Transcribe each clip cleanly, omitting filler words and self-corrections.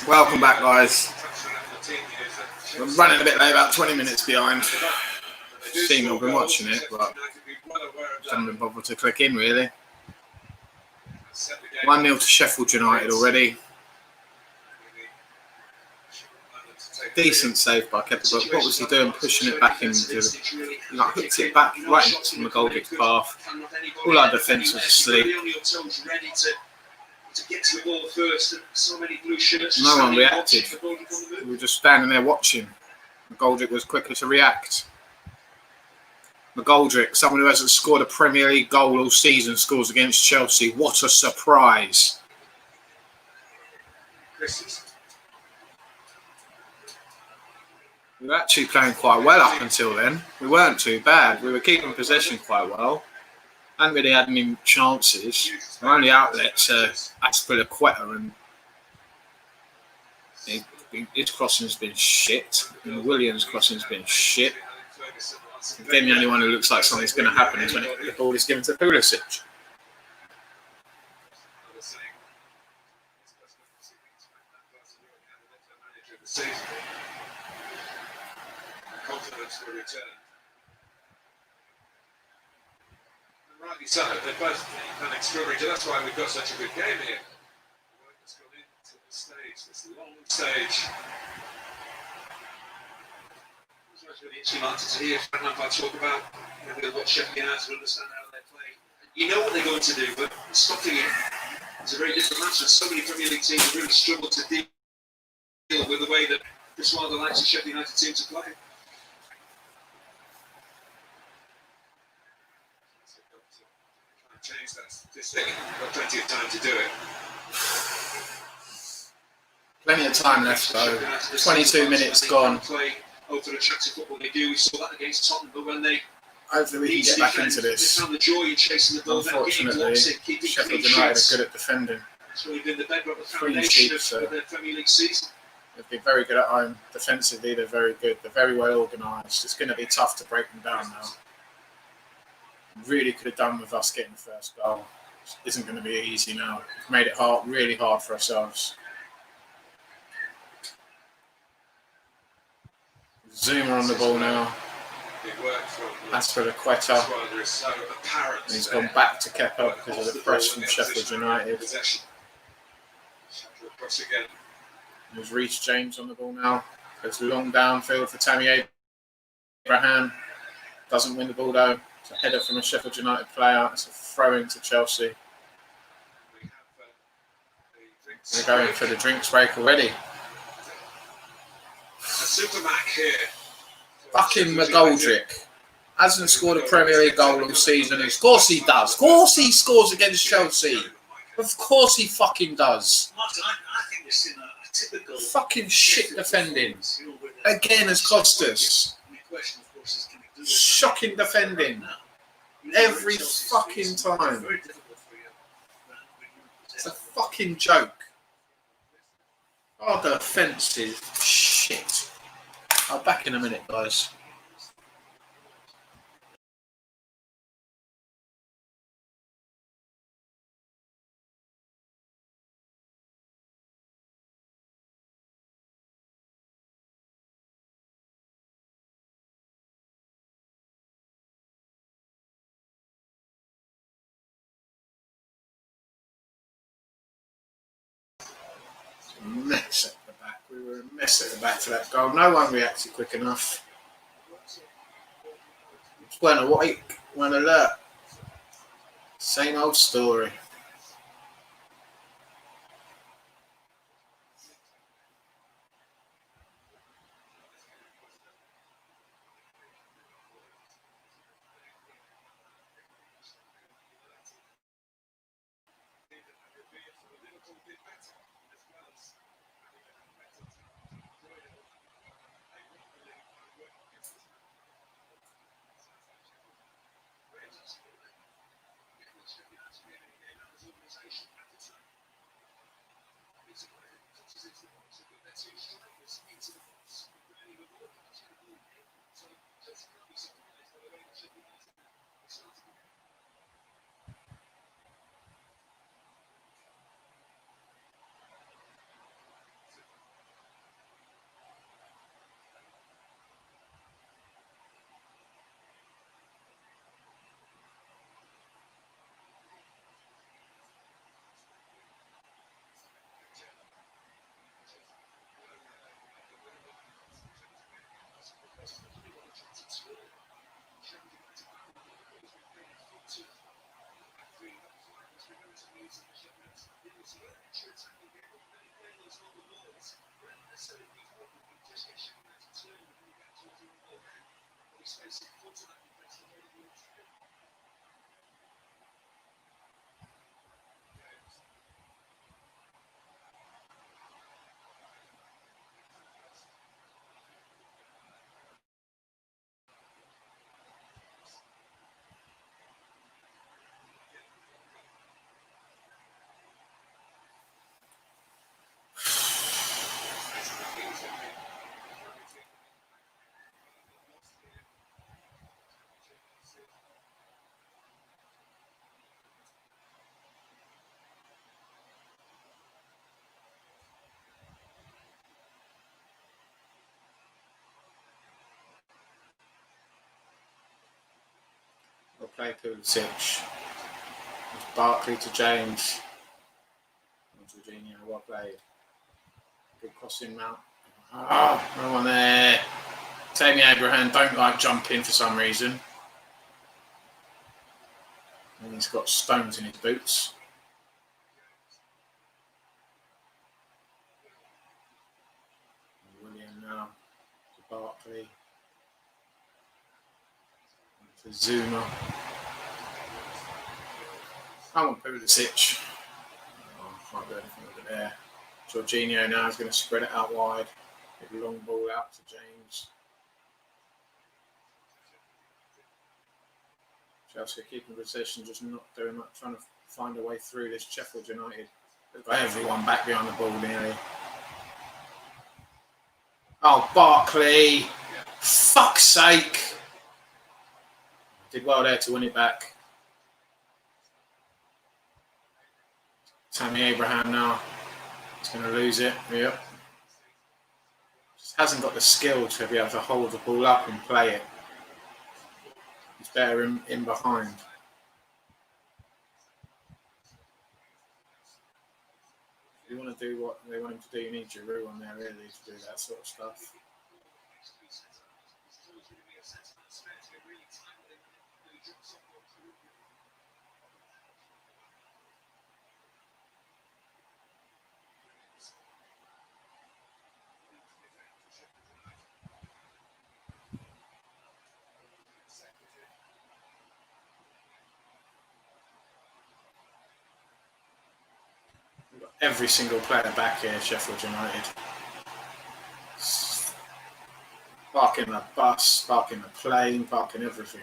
Welcome back, guys. We're running a bit late, about 20 minutes behind. Seem I've been watching it, but haven't been bothered to click in really. 1-0 to Sheffield United already. Decent save by Kepa, but what was he doing? Pushing it back into, like, hooked it back right into McGoldrick's path. All our defence was asleep. No one reacted. We were just standing there watching. McGoldrick was quicker to react. McGoldrick, someone who hasn't scored a Premier League goal all season, scores against Chelsea. What a surprise. We were actually playing quite well up until then. We weren't too bad. We were keeping possession quite well. Hadn't really had any chances. Our only outlets are Aspilicueta, and his crossing's been shit. And Williams' crossing's been shit. Again, the only one who looks like something's going to happen is when the ball is given to Pulisic. Confidence for return. Rightly so, they're both done extraordinary. That's why we've got such a good game here. It's gone into the stage, this long stage. It's really interesting to hear Frank Lampard talk about what Sheffield United to understand how they play. You know what they're going to do, but stopping it is a very different matter. And so many Premier League teams really struggle to deal with the way that this one of the likes of Sheffield United teams are playing. Change that statistic. Got plenty of time to do it. Plenty of time left though. 22 minutes gone. Play over the attractive football they do. We saw that against Tottenham, but when they hopefully we can get back into this. They found the joy in chasing the ball. Unfortunately, Sheffield United are good at defending. It's really been the bedrock, the foundation of their Premier League season. They've been very good at home. Defensively, they're very good. They're very well organised. It's going to be tough to break them down now. Really could have done with us getting the first goal. It isn't going to be easy now. We've made it hard, really hard for ourselves. Zuma on the ball now. Aspilicueta. He's gone back to Kepa because of the press from Sheffield United. There's Reece James on the ball now. Goes long downfield for Tammy Abraham. Doesn't win the ball though. It's a header from a Sheffield United player. It's a throw-in to Chelsea. They're going for the drinks break already. Fucking McGoldrick. Hasn't scored a Premier League goal all season. Of course he does. Of course he scores against Chelsea. Of course he fucking does. Fucking shit defending. Again has cost us. Shocking defending. Every fucking time. It's a fucking joke. Our defence is shit. I'll back in a minute, guys. Mess at the back. We were a mess at the back for that goal. No one reacted quick enough. It weren't awake, weren't alert. Same old story. We'll play Pulisic. Barkley to James. Jorginho, well played. Good crossing mount. No one there. Tammy Abraham don't like jumping for some reason. And he's got stones in his boots. William now to Barkley. To Zuma. I want Pulisic. Can't do anything over there. Jorginho now is going to spread it out wide. Get a long ball out to James. Chelsea keeping possession, just not doing much, trying to find a way through this Sheffield United. They've got everyone back behind the ball nearly. Oh, Barkley! Fuck's sake! Did well there to win it back. Tammy Abraham now. He's going to lose it. Yep. Just hasn't got the skill to be able to hold the ball up and play it. He's better in behind. If you want to do what they want him to do, you need Giroud on there really to do that sort of stuff. We've got every single player back here, Sheffield United. Parking the bus, parking the plane, parking everything.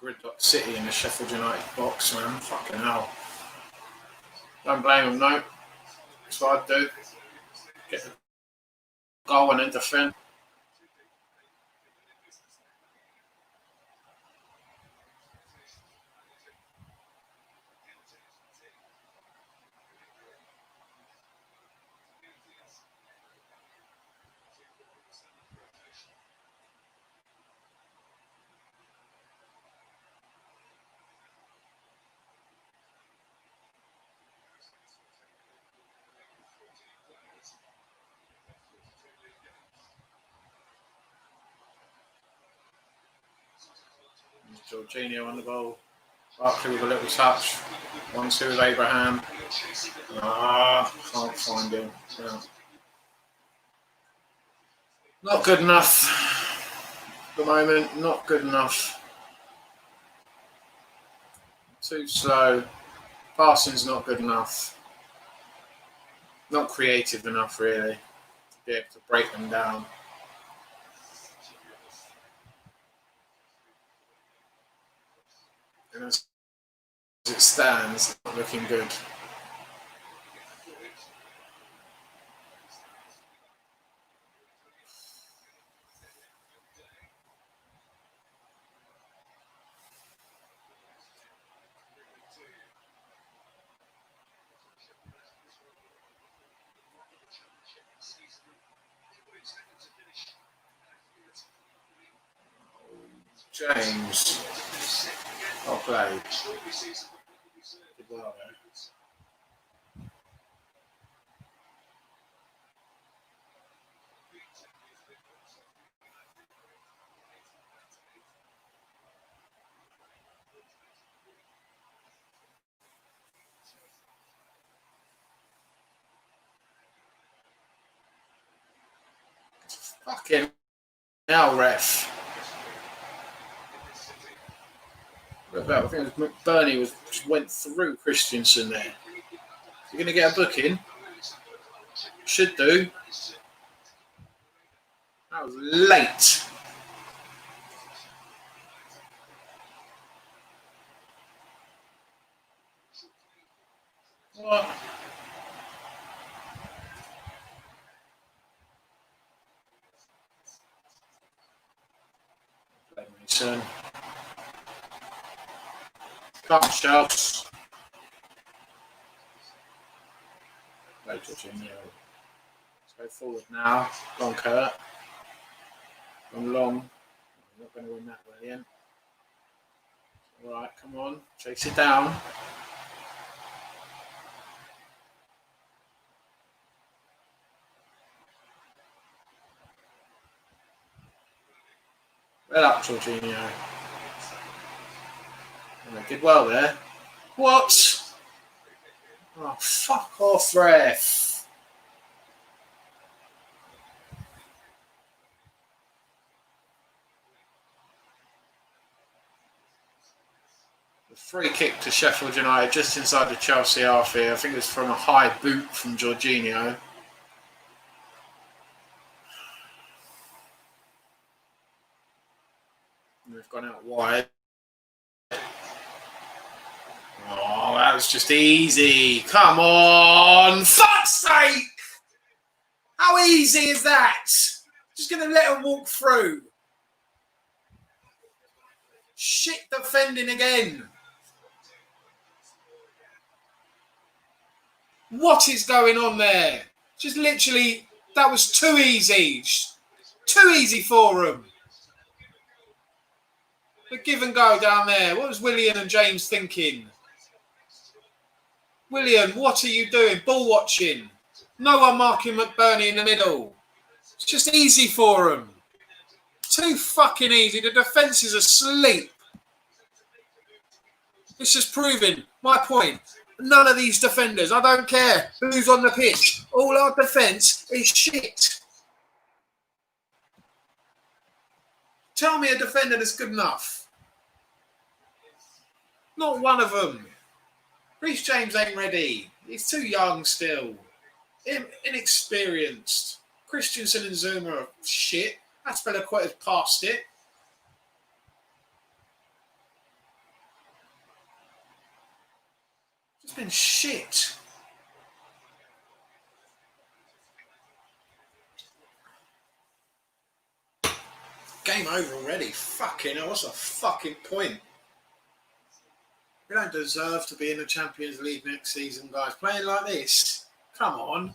Gridlock City in the Sheffield United box, man. Fucking hell. Don't blame them, no. That's what I'd do. Get the goal and then defend. Jorginho on the ball. Barkley with a little touch. 1-2 with Abraham. Can't find him. Yeah. Not good enough. At the moment, not good enough. Too slow. Passing's not good enough. Not creative enough, really, to be able to break them down. And as it stands, not looking good. James. Well played. Did well there. Fucking hell, ref. I think it was McBurney just went through Christensen there. You're going to get a booking? Should do. That was late. What? Play Mason. Come on, Shells. Play Jorginho. Let's go forward now. Go on, Kurt. Gone long. You're not going to win that, William. All right, come on. Chase it down. Well up, Jorginho. Oh, did well there. What? Oh, fuck off, ref. The free kick to Sheffield United just inside the Chelsea half here. I think it was from a high boot from Jorginho. We've gone out wide. Oh, that was just easy. Come on. Fuck's sake! How easy is that? Just going to let him walk through. Shit defending again. What is going on there? Just literally, that was too easy. Too easy for him. The give and go down there. What was William and James thinking? William, what are you doing? Ball watching. No one marking McBurney in the middle. It's just easy for him. Too fucking easy. The defence is asleep. It's just proving my point. None of these defenders, I don't care who's on the pitch. All our defence is shit. Tell me a defender that's good enough. Not one of them. Reece James ain't ready. He's too young still. Inexperienced. Christensen and Zuma are shit. Aspilicueta's past it. It's been shit. Game over already. Fucking hell, what's the fucking point? We don't deserve to be in the Champions League next season, guys. Playing like this? Come on.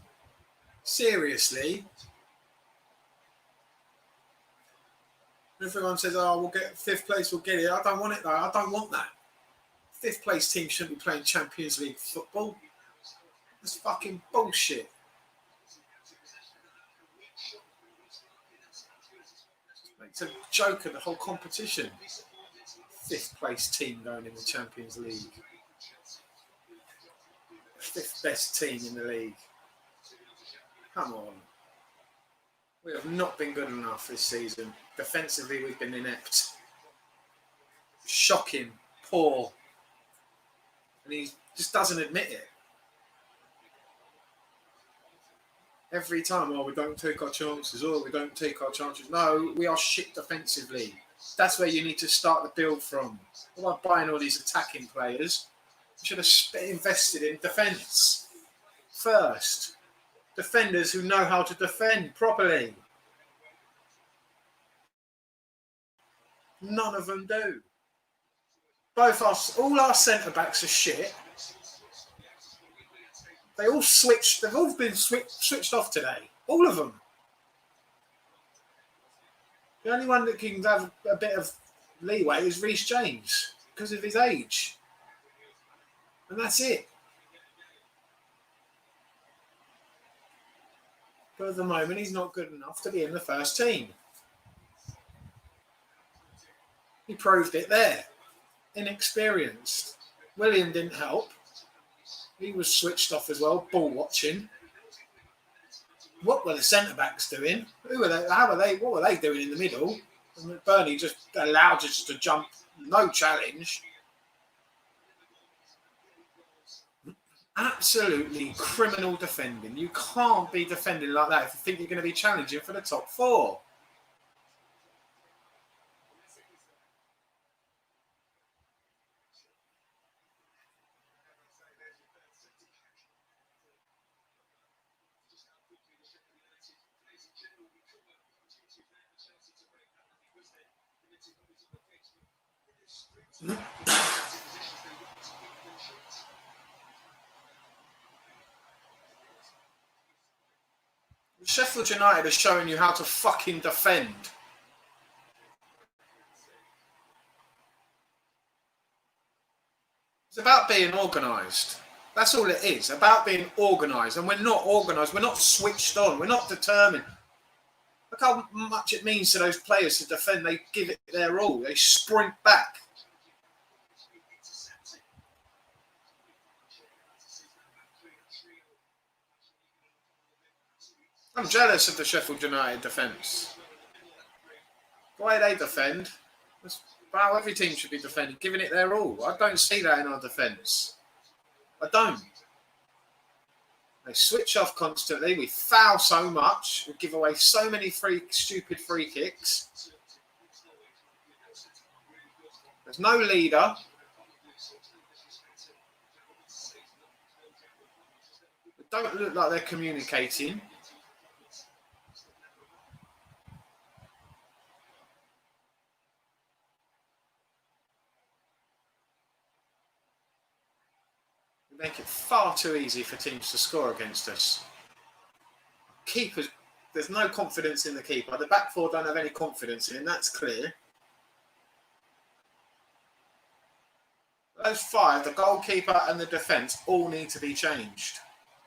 Seriously? Everyone says, oh, we'll get 5th place, we'll get it. I don't want it, though. I don't want that. 5th place team shouldn't be playing Champions League football. That's fucking bullshit. It's a joke of the whole competition. 5th place team going in the Champions League. 5th best team in the league. Come on. We have not been good enough this season. Defensively, we've been inept. Shocking. Poor. And he just doesn't admit it. Every time, oh, we don't take our chances. Oh, we don't take our chances. No, we are shit defensively. That's where you need to start the build from. What about buying all these attacking players? You should have invested in defence first. Defenders who know how to defend properly. None of them do. All our centre-backs are shit. They've all been switched off today. All of them. The only one that can have a bit of leeway is Reece James because of his age. And that's it. But at the moment, he's not good enough to be in the first team. He proved it there. Inexperienced. William didn't help. He was switched off as well, ball watching. What were the centre-backs doing? Who were they? How were they? What were they doing in the middle? And Burnley just allowed us just to jump, no challenge. Absolutely criminal defending. You can't be defending like that if you think you're going to be challenging for the top four. Sheffield United are showing you how to fucking defend. It's about being organised. That's all it is, about being organised. And we're not organised. We're not switched on. We're not determined. Look how much it means to those players to defend. They give it their all. They sprint back. I'm jealous of the Sheffield United defence. The way they defend, that's how every team should be defending, giving it their all. I don't see that in our defence. I don't. They switch off constantly. We foul so much. We give away so many stupid free kicks. There's no leader. They don't look like they're communicating. We make it far too easy for teams to score against us. Keepers, there's no confidence in the keeper. The back four don't have any confidence in him, that's clear. Those five, the goalkeeper and the defence, all need to be changed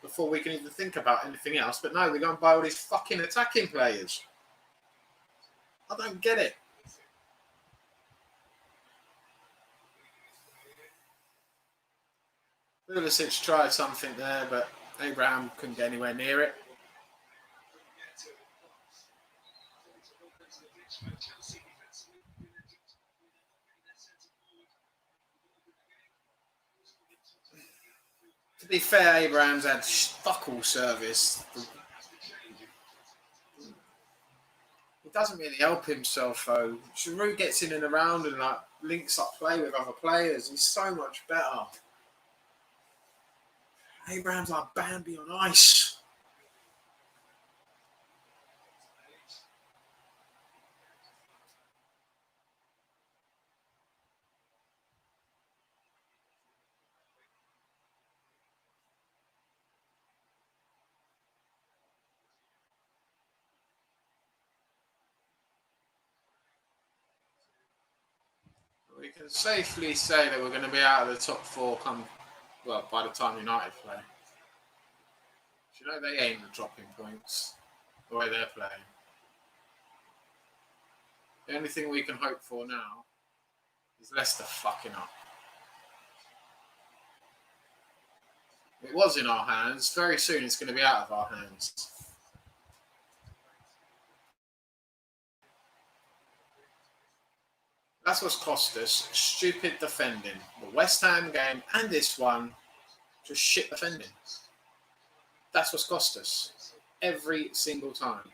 before we can even think about anything else. But no, we're going to buy all these fucking attacking players. I don't get it. Pulisic tried something there, but Abraham couldn't get anywhere near it. To be fair, Abraham's had fuck all service. He doesn't really help himself though. Giroud gets in and around and like links up play with other players. He's so much better. Abraham's like Bambi on ice. We can safely say that we're going to be out of the top four by the time United play. Do you know they ain't dropping points the way they're playing? The only thing we can hope for now is Leicester fucking up. It was in our hands. Very soon it's going to be out of our hands. That's what's cost us. Stupid defending. The West Ham game and this one, just shit defending. That's what's cost us. Every single time.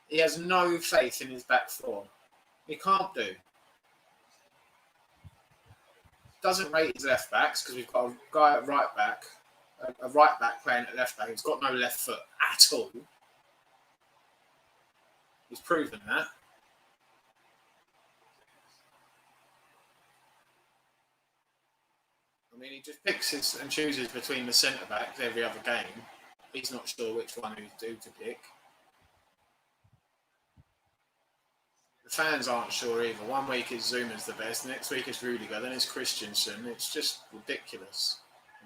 He has no faith in his back four. He can't do. Doesn't rate his left backs because we've got a guy at right back, a right back playing at left back who's got no left foot at all. He's proven that. I mean, he just picks and chooses between the centre backs every other game. He's not sure which one to pick. The fans aren't sure either. One week is Zuma's the best, next week is Rudiger, then it's Christensen. It's just ridiculous.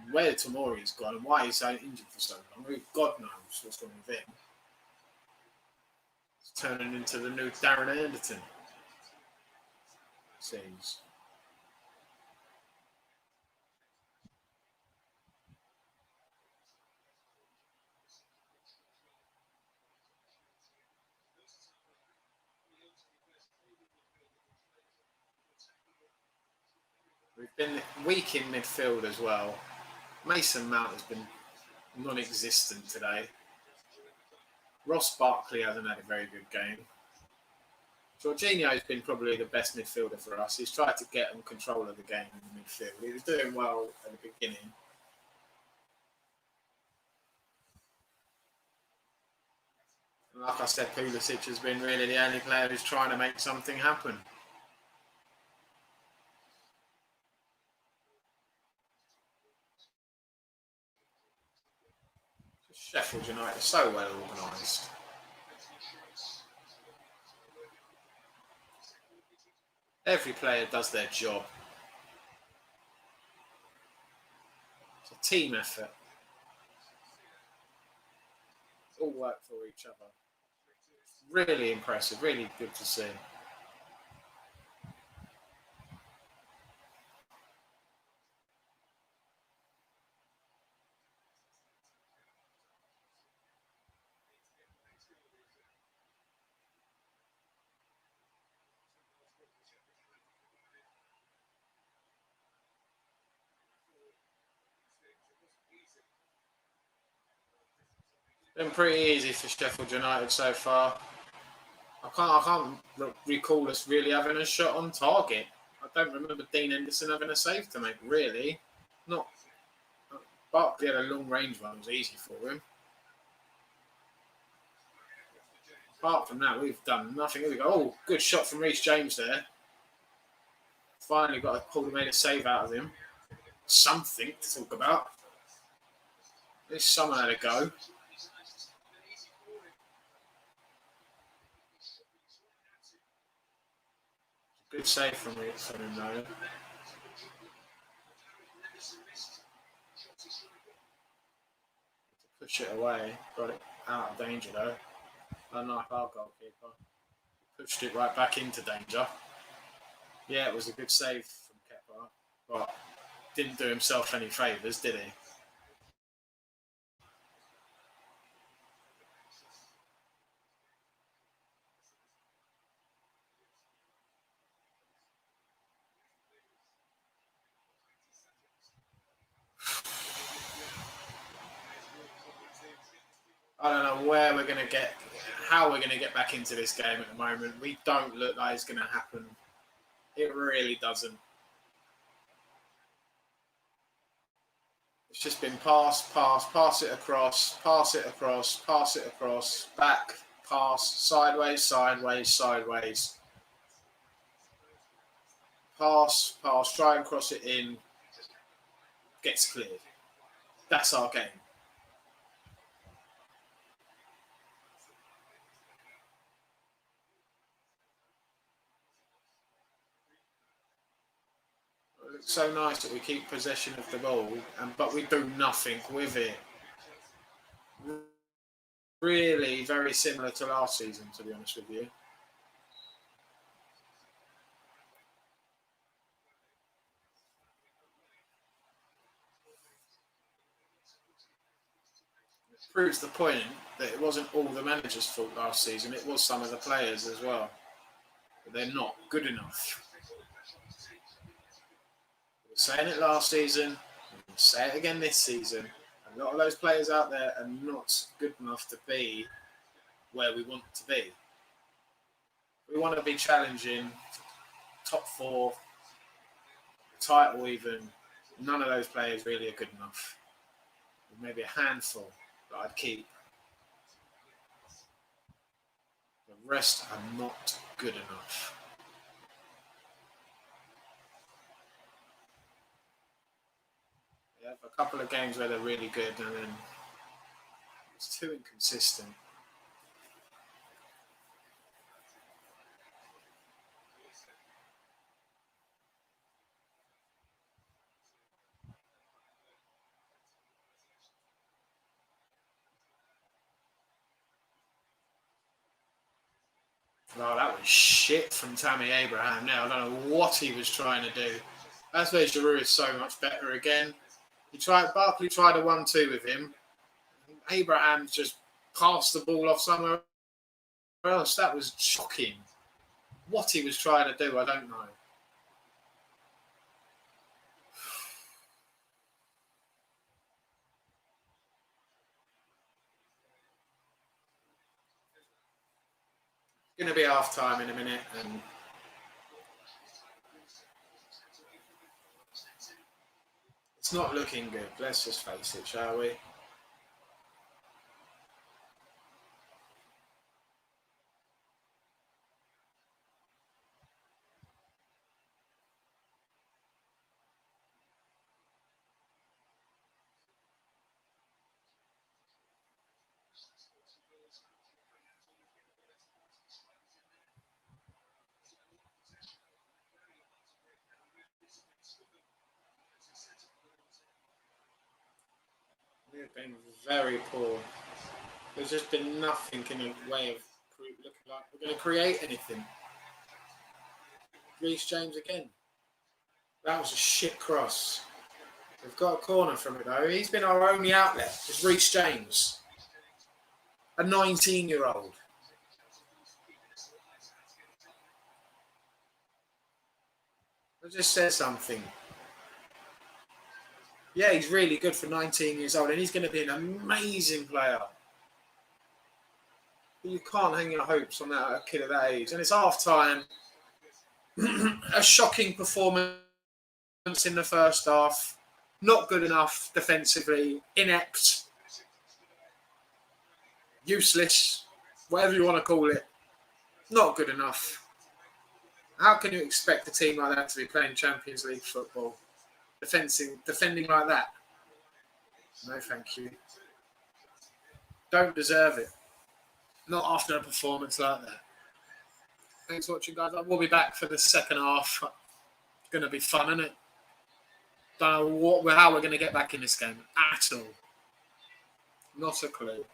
And where Tomori's gone and why he's so injured for so long, God knows what's wrong with him. It's turning into the new Darren Anderton. Seems. We've been weak in midfield as well. Mason Mount has been non-existent today. Ross Barkley hasn't had a very good game. Jorginho's been probably the best midfielder for us. He's tried to get on control of the game in the midfield. He was doing well at the beginning. And like I said, Pulisic has been really the only player who's trying to make something happen. Sheffield United are so well organised. Every player does their job. It's a team effort. All work for each other. Really impressive, really good to see. Been pretty easy for Sheffield United so far. I can't recall us really having a shot on target. I don't remember Dean Henderson having a save to make, really. Not. Barkley had a long range one, it was easy for him. Apart from that, we've done nothing. Here we go. Oh, good shot from Reece James there. Finally got a pull and made a save out of him. Something to talk about. This summer had a go. Good save from him though. To push it away, got it out of danger though. Unlike our goalkeeper. Pushed it right back into danger. Yeah, it was a good save from Kepa, but didn't do himself any favours, did he? I don't know where we're going to get, how we're going to get back into this game at the moment. We don't look like it's going to happen. It really doesn't. It's just been pass it across, pass it across, back, pass, sideways, pass, try and cross it in, gets cleared. That's our game. It's so nice that we keep possession of the ball, but we do nothing with it. Really very similar to last season, to be honest with you. It proves the point that it wasn't all the manager's fault last season, it was some of the players as well. But they're not good enough. We were saying it last season, we'll say it again this season. A lot of those players out there are not good enough to be where we want to be. We want to be challenging top four, title even. None of those players really are good enough. Maybe a handful that I'd keep. The rest are not good enough. They have a couple of games where they're really good and then it's too inconsistent. Oh, that was shit from Tammy Abraham now. I don't know what he was trying to do. That's where Giroud is so much better again. Barkley tried a 1-2 with him. Abraham just passed the ball off somewhere else. That was shocking. What he was trying to do, I don't know. going to be half time in a minute, and it's not looking good. Let's just face it, shall we? We've been very poor. There's just been nothing in the way of looking like we're going to create anything. Reece James again. That was a shit cross. We've got a corner from it though. He's been our only outlet. It's Reece James. A 19-year-old. That just says something. Yeah, he's really good for 19 years old, and he's going to be an amazing player. But you can't hang your hopes on that, a kid of that age. And it's half time. A shocking performance in the first half. Not good enough defensively. Inept. Useless. Whatever you want to call it. Not good enough. How can you expect a team like that to be playing Champions League football? Defending like that? No, thank you. Don't deserve it. Not after a performance like that. Thanks for watching, guys. We'll be back for the second half. It's going to be fun, isn't it? Don't know how we're going to get back in this game at all. Not a clue.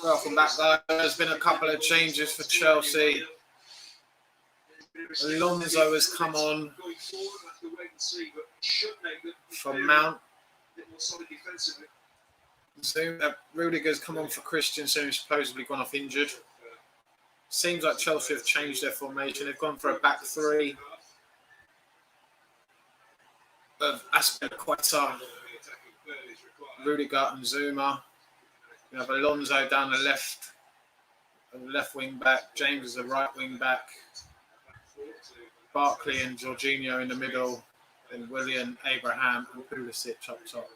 Welcome back, guys. There's been a couple of changes for Chelsea. Alonso has come on from Mount. Rudiger's come on for Christensen, who's supposedly gone off injured. Seems like Chelsea have changed their formation. They've gone for a back three of Aspilicueta, Rudiger and Zuma. We have Alonso down the left wing back. James is the right wing back. Barkley and Jorginho in the middle. Then Willian, Abraham and Pulisic up top.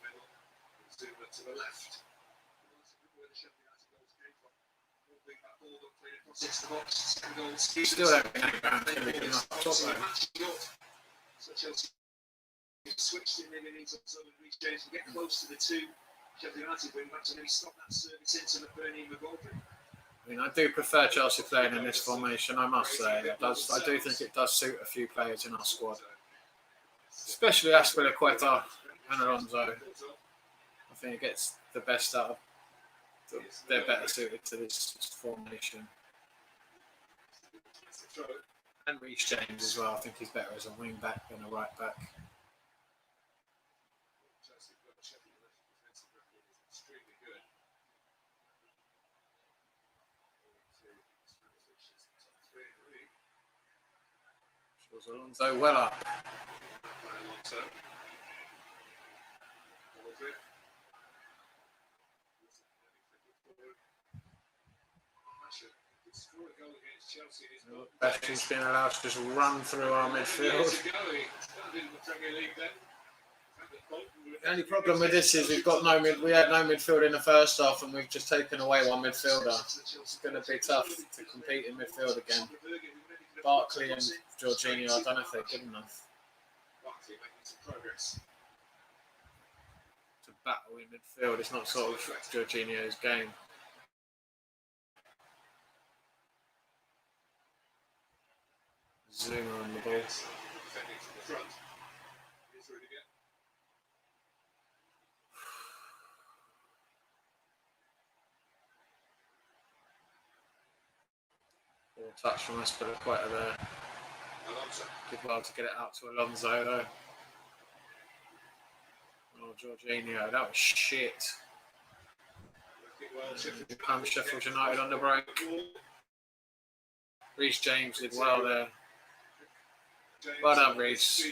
Still don't think Abraham's going to be good enough up top though. Switched in, maybe needs to reach James and get close to the two Sheffield United wing backs and maybe stop that service into McBurney and McGoldrick. I mean, I do prefer Chelsea playing in this formation, I must say. I do think it does suit a few players in our squad, especially Aspilicueta and Alonso. I think it gets the best out of them. They're better suited to this formation. And Reece James as well. I think he's better as a wing back than a right back. Alonso well up. Bastion's been allowed to just run through our midfield. The only problem with this is we had no midfield in the first half and we've just taken away one midfielder. It's going to be tough to compete in midfield again. Barkley and Jorginho, I don't know if they're good enough to battle in midfield. It's not sort of Jorginho's game. Zuma on the ball. Touch from us, but quite there. Did well to get it out to Alonso though. Oh, Jorginho, that was shit. Sheffield United on the break. Reece James did well there. Well done, Reece.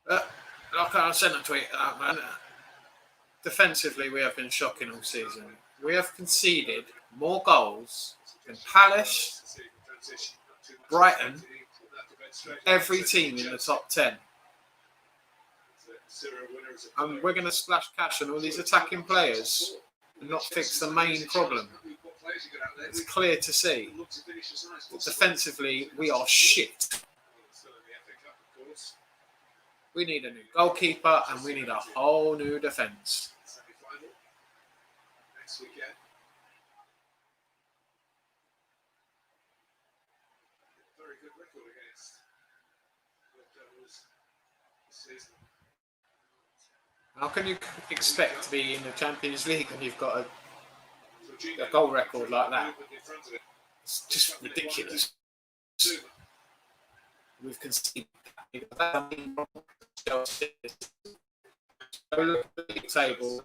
I sent a tweet out, man. Defensively, we have been shocking all season. We have conceded more goals than Palace, Brighton, every team in the top 10. And we're going to splash cash on all these attacking players and not fix the main problem. It's clear to see that defensively, we are shit. We need a new goalkeeper and we need a whole new defence. Next weekend. Very good record against the Devils this season. How can you expect to be in the Champions League when you've got a goal record like that? It's just ridiculous. We've conceded. Look at the league table.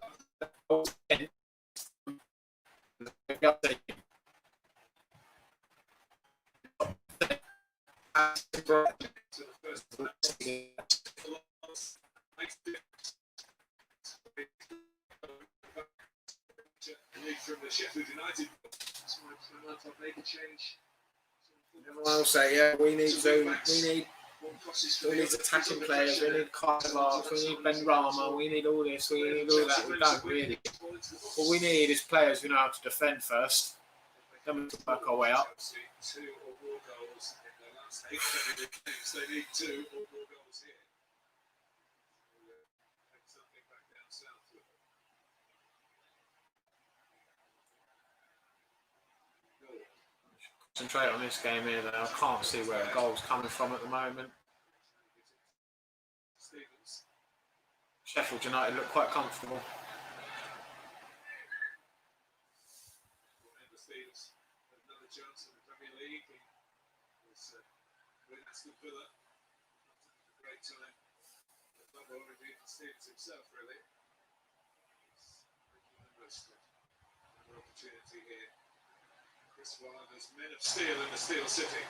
From the Sheffield United, everyone will say, yeah, we need all these attacking players, we need Carter, we need Ben Rama, we need all this, we need all that. We don't really. What we need is players who know how to defend first, then we can work our way up. Two or more goals in the last 8 games. They need 2 or more goals here. Take something back down south with them. Concentrate on this game here, though. I can't see where a goal's coming from at the moment. Sheffield United look quite comfortable. Another chance in the Premier League. Aston Villa. A great time. Not only for Stevens himself, really. Another opportunity here. Chris Wilder's Men of Steel in the Steel City.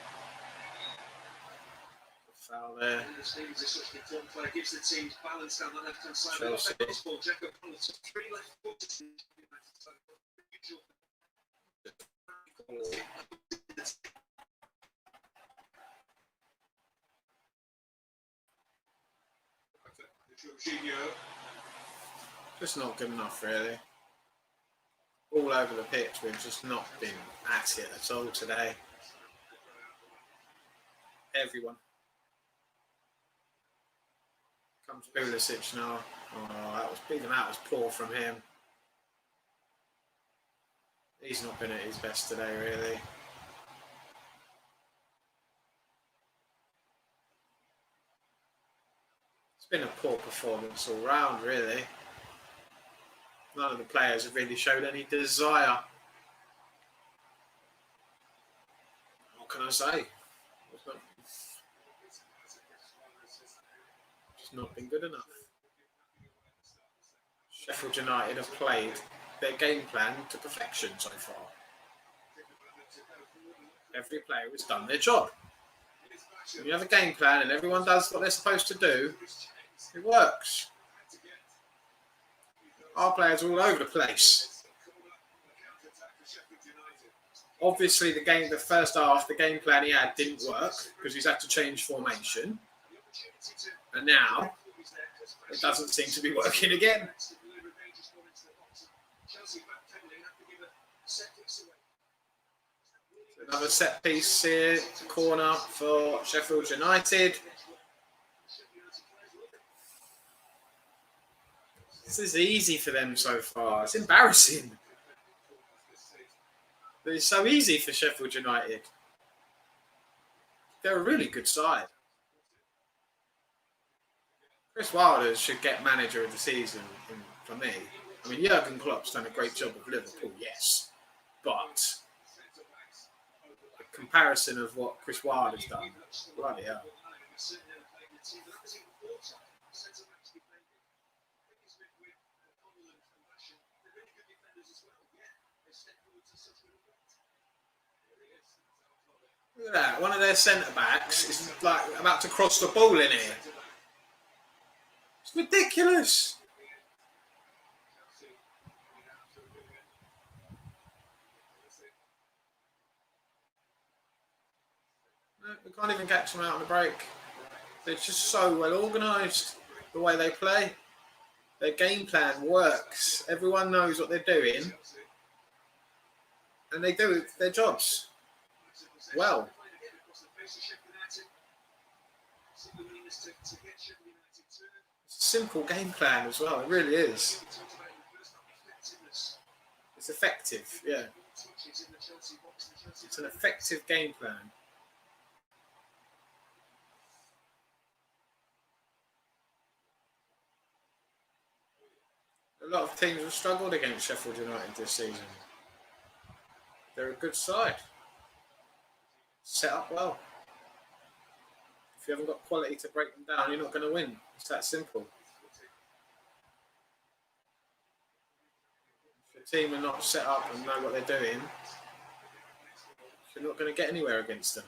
Foul there. Stevens is such an important player. Gives the team balance down the left-hand side. Chelsea. Jacob on the top. 3 left footers. Just not good enough, really. All over the pitch, we've just not been at it at all today. Everyone. Comes Pulisic now. Oh, that was poor from him. He's not been at his best today, really. It's been a poor performance all round, really. None of the players have really showed any desire. What can I say? It's not been good enough. Sheffield United have played their game plan to perfection so far. Every player has done their job. When you have a game plan and everyone does what they're supposed to do, it works. Our players are all over the place. Obviously, the first half, the game plan he had didn't work because he's had to change formation. And now, it doesn't seem to be working again. Another set piece here, corner for Sheffield United. This is easy for them so far. It's embarrassing. But it's so easy for Sheffield United. They're a really good side. Chris Wilder should get manager of the season for me. I mean, Jurgen Klopp's done a great job with Liverpool, yes. But the comparison of what Chris Wilder's done, bloody hell. Look at that. One of their centre-backs is like about to cross the ball in here. It's ridiculous. No, we can't even catch them out on the break. They're just so well organised, the way they play. Their game plan works. Everyone knows what they're doing. And they do their jobs well. It's a simple game plan as well. It really is. It's effective, yeah. It's an effective game plan. A lot of teams have struggled against Sheffield United this season. They're a good side. Set up well. If you haven't got quality to break them down, you're not going to win. It's that simple. If your team are not set up and know what they're doing, you're not going to get anywhere against them.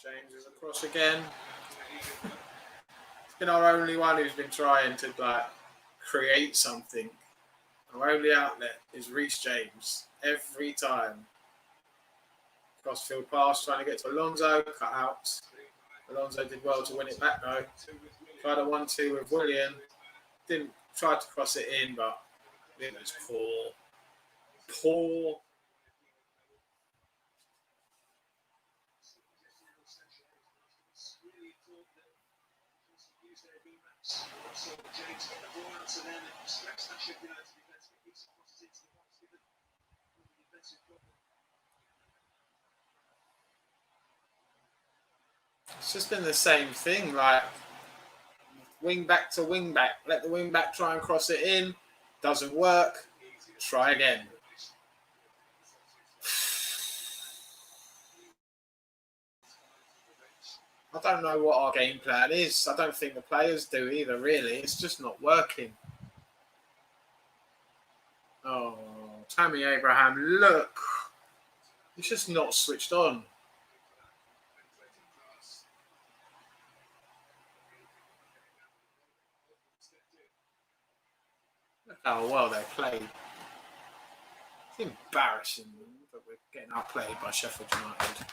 James is across again. It's been our only one who's been trying to create something. Our only outlet is Reece James every time. Crossfield pass, trying to get to Alonso, cut out. Alonso did well to win it back though. Tried a 1-2 with Willian. Didn't try to cross it in, but it was poor. Poor. It's just been the same thing, like wing back to wing back. Let the wing back try and cross it in. Doesn't work. Try again. I don't know what our game plan is. I don't think the players do either, really. It's just not working. Oh, Tammy Abraham, look. He's just not switched on. Look how well they played. It's embarrassing that we're getting outplayed by Sheffield United.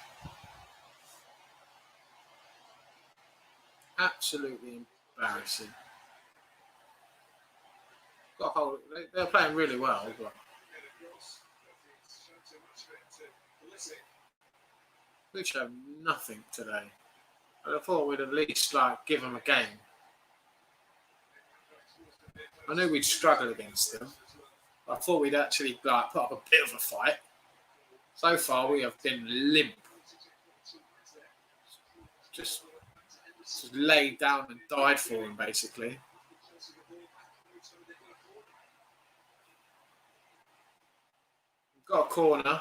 Absolutely embarrassing. They're playing really well, but we showed nothing today. I thought we'd at least give them a game. I knew we'd struggle against them. I thought we'd actually put up a bit of a fight. So far, we have been limp. Just laid down and died for them, basically. We've got a corner.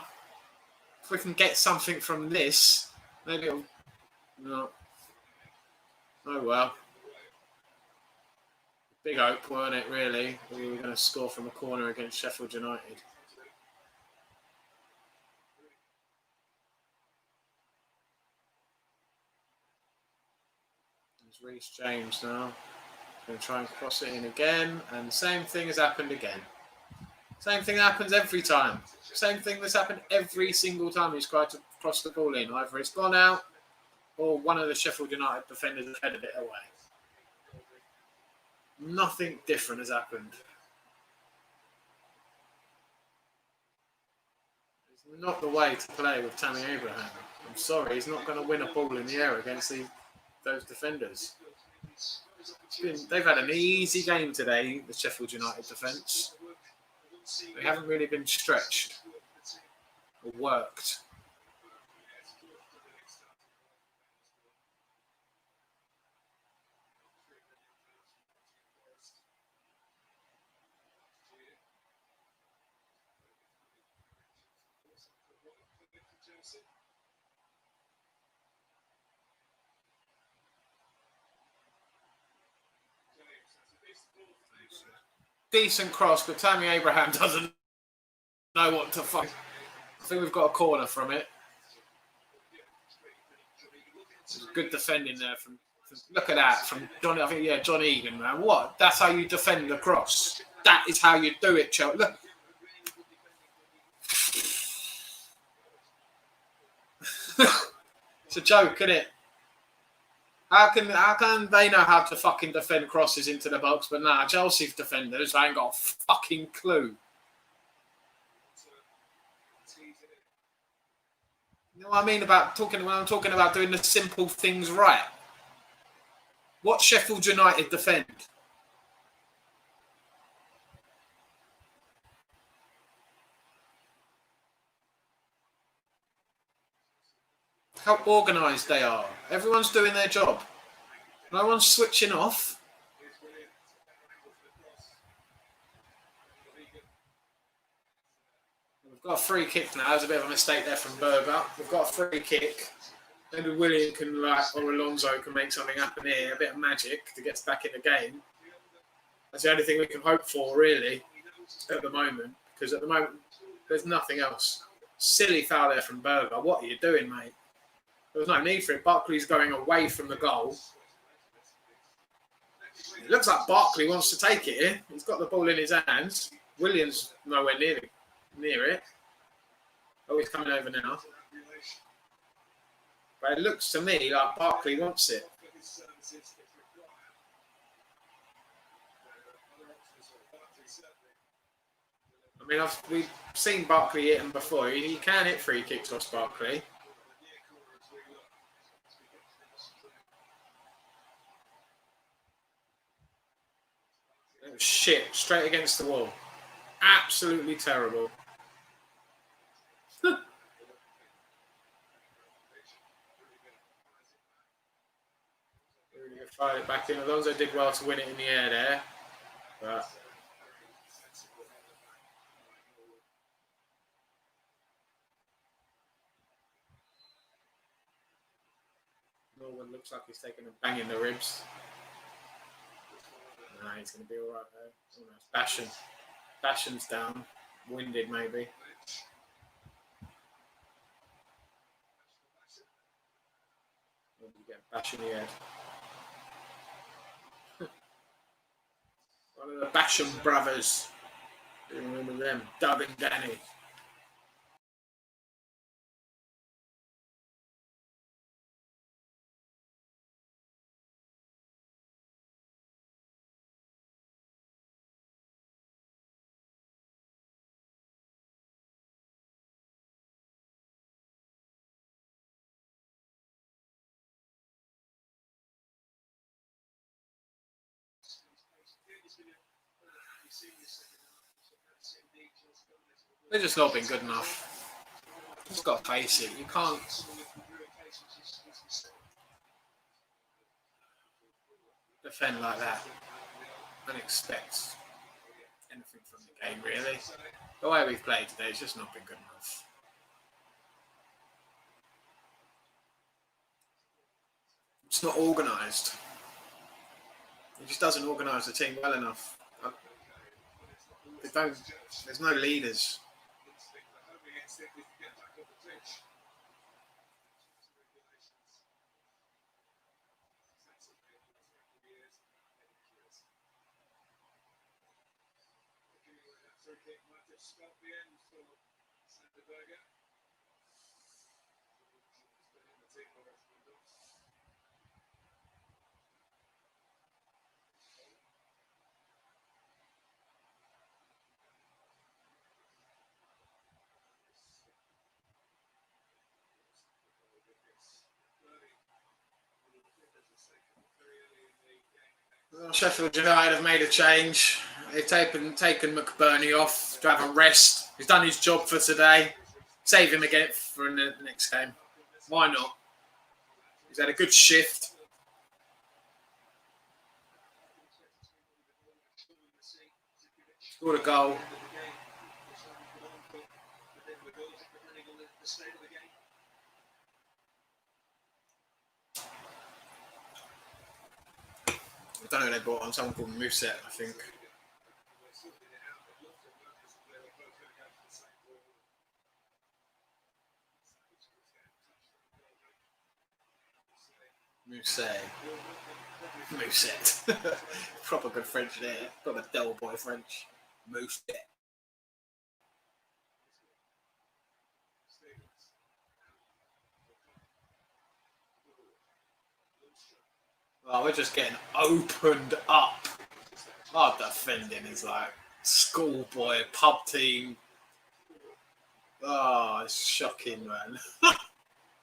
If we can get something from this, maybe it'll... No. Oh, well. Big hope, weren't it, really? We were going to score from a corner against Sheffield United. There's Reece James now. Going to try and cross it in again. And the same thing has happened again. Same thing happens every time. Same thing that's happened every single time he's tried to cross the ball in. Either it's gone out or one of the Sheffield United defenders has headed it away. Nothing different has happened. It's not the way to play with Tammy Abraham. I'm sorry, he's not going to win a ball in the air against those defenders. They've had an easy game today, the Sheffield United defence. They haven't really been stretched or worked. Decent cross, but Tammy Abraham doesn't know what to fuck. I think we've got a corner from it. There's good defending there from look at that from John. I think John Egan, man. What? That's how you defend the cross. That is how you do it, Chelsea. Look. It's a joke, isn't it? How can they know how to fucking defend crosses into the box, but nah, Chelsea defenders ain't got a fucking clue. You know what I mean about when I'm talking about doing the simple things right? What Sheffield United defend? How organised they are. Everyone's doing their job. No one's switching off. We've got a free kick now. There's a bit of a mistake there from Berger. We've got a free kick. Maybe William can, or Alonso can make something happen here. A bit of magic to get us back in the game. That's the only thing we can hope for, really, at the moment. Because at the moment, there's nothing else. Silly foul there from Berger. What are you doing, mate? There was no need for it. Barkley's going away from the goal. It looks like Barkley wants to take it here. He's got the ball in his hands. Williams nowhere near it. Oh, he's coming over now. But it looks to me like Barkley wants it. I mean, we've seen Barkley hit him before. He can hit free kicks off Barkley. It was shit. Straight against the wall. Absolutely terrible. Really fired it back in. Alonso did well to win it in the air there. But Norwood looks like he's taking a bang in the ribs. Nah, he's going to be alright though. Oh, no, it's Basham's down. Winded maybe. Or did you get Basham in the head? One of the Basham brothers. Do you remember them? Doug and Danny. They've just not been good enough. Just got to face it. You can't defend like that and expect anything from the game, really. The way we've played today has just not been good enough. It's not organised. He just doesn't organise the team well enough. There's no leaders. Sheffield United have made a change. They've taken McBurney off to have a rest. He's done his job for today. Save him again for the next game. Why not? He's had a good shift. Scored a goal. I don't know who they brought on. Someone called Muset, I think. Muset. Proper good French there. Proper Del Boy French. Muset. Oh, we're just getting opened up. Our defending is like schoolboy pub team. Oh, it's shocking, man.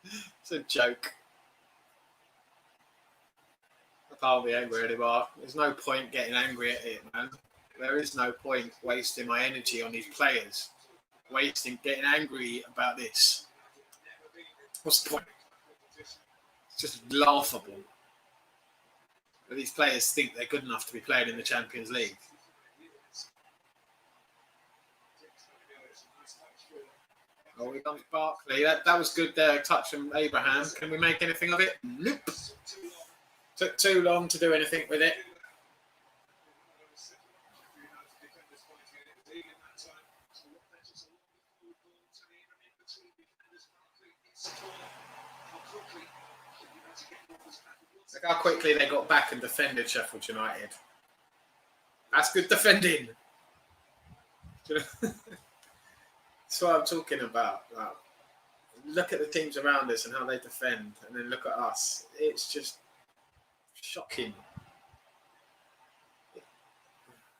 It's a joke. I can't be angry anymore. There's no point getting angry at it, man. There is no point wasting my energy on these players. Getting angry about this. What's the point? It's just laughable. But these players think they're good enough to be playing in the Champions League. Oh, here comes Barkley. That was good there, touch from Abraham. Can we make anything of it? Nope. Took too long to do anything with it. Look how quickly they got back and defended Sheffield United. That's good defending. That's what I'm talking about. Like, look at the teams around us and how they defend, and then look at us. It's just shocking.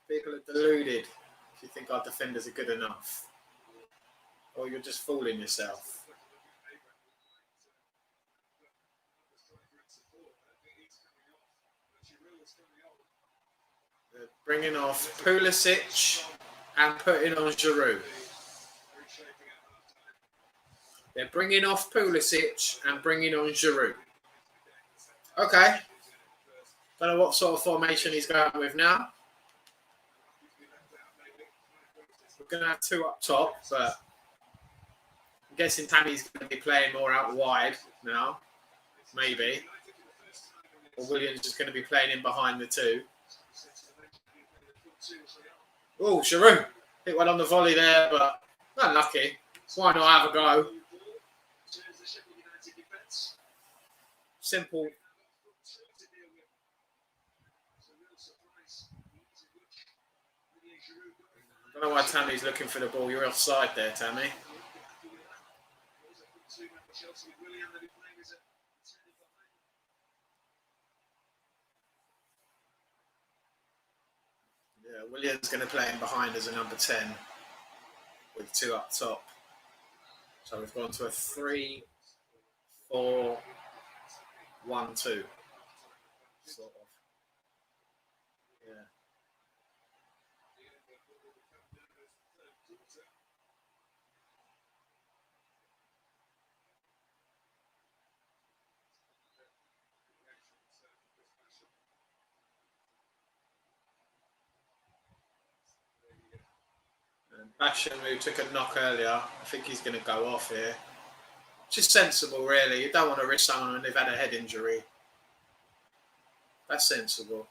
People are deluded if you think our defenders are good enough. Or you're just fooling yourself. They're bringing off Pulisic and putting on Giroud. They're bringing off Pulisic and bringing on Giroud. Okay. Don't know what sort of formation he's going with now. We're going to have two up top, but I'm guessing Tammy's going to be playing more out wide now, maybe. Or Williams is going to be playing in behind the two. Oh, Sharon hit one on the volley there, but unlucky. Why not have a go? Simple. I don't know why Tammy's looking for the ball. You're offside there, Tammy. Yeah, Williams going to play in behind as a number 10 with two up top. So we've gone to a 3-4-1-2 sort of. Yeah. And Basham, who took a knock earlier, I think he's going to go off here. Which is sensible, really. You don't want to risk someone when they've had a head injury. That's sensible.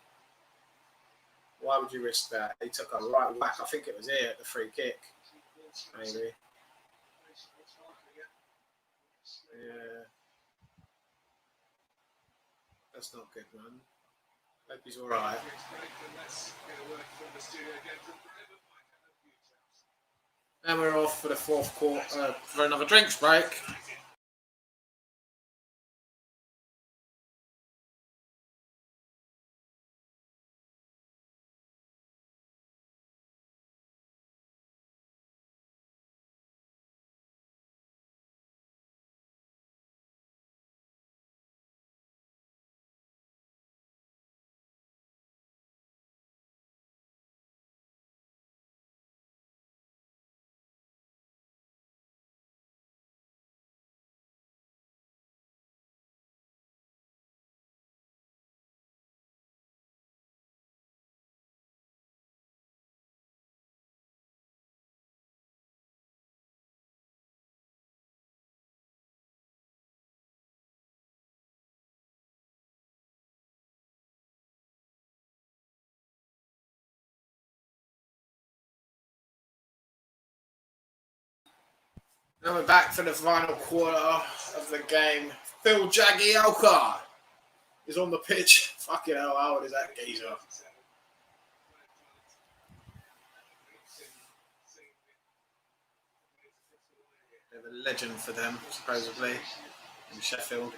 Why would you risk that? He took a right whack. I think it was here at the free kick. Maybe. Yeah. That's not good, man. Hope he's all right. And we're off for the fourth quarter for another drinks break. Now we're back for the final quarter of the game. Phil Jagielka is on the pitch. Fucking hell, how old is that geezer? They're a legend for them, supposedly, in Sheffield.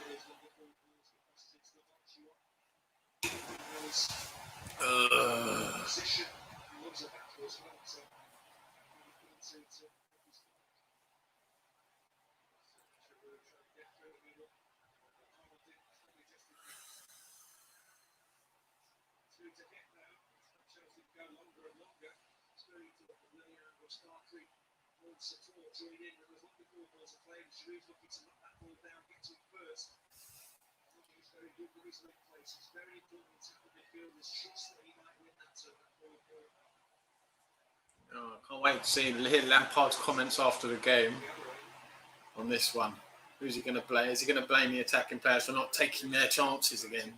Oh, I can't wait to hear Lampard's comments after the game on this one. Who's he going to blame? Is he going to blame the attacking players for not taking their chances again?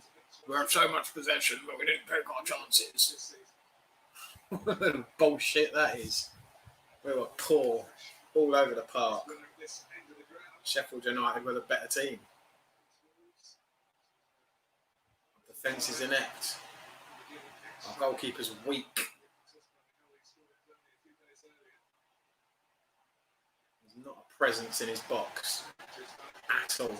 We had so much possession, but we didn't take our chances. Bullshit that is. We were poor all over the park. Sheffield United were the better team. The defence is inept. Our goalkeeper's weak. There's not a presence in his box at all.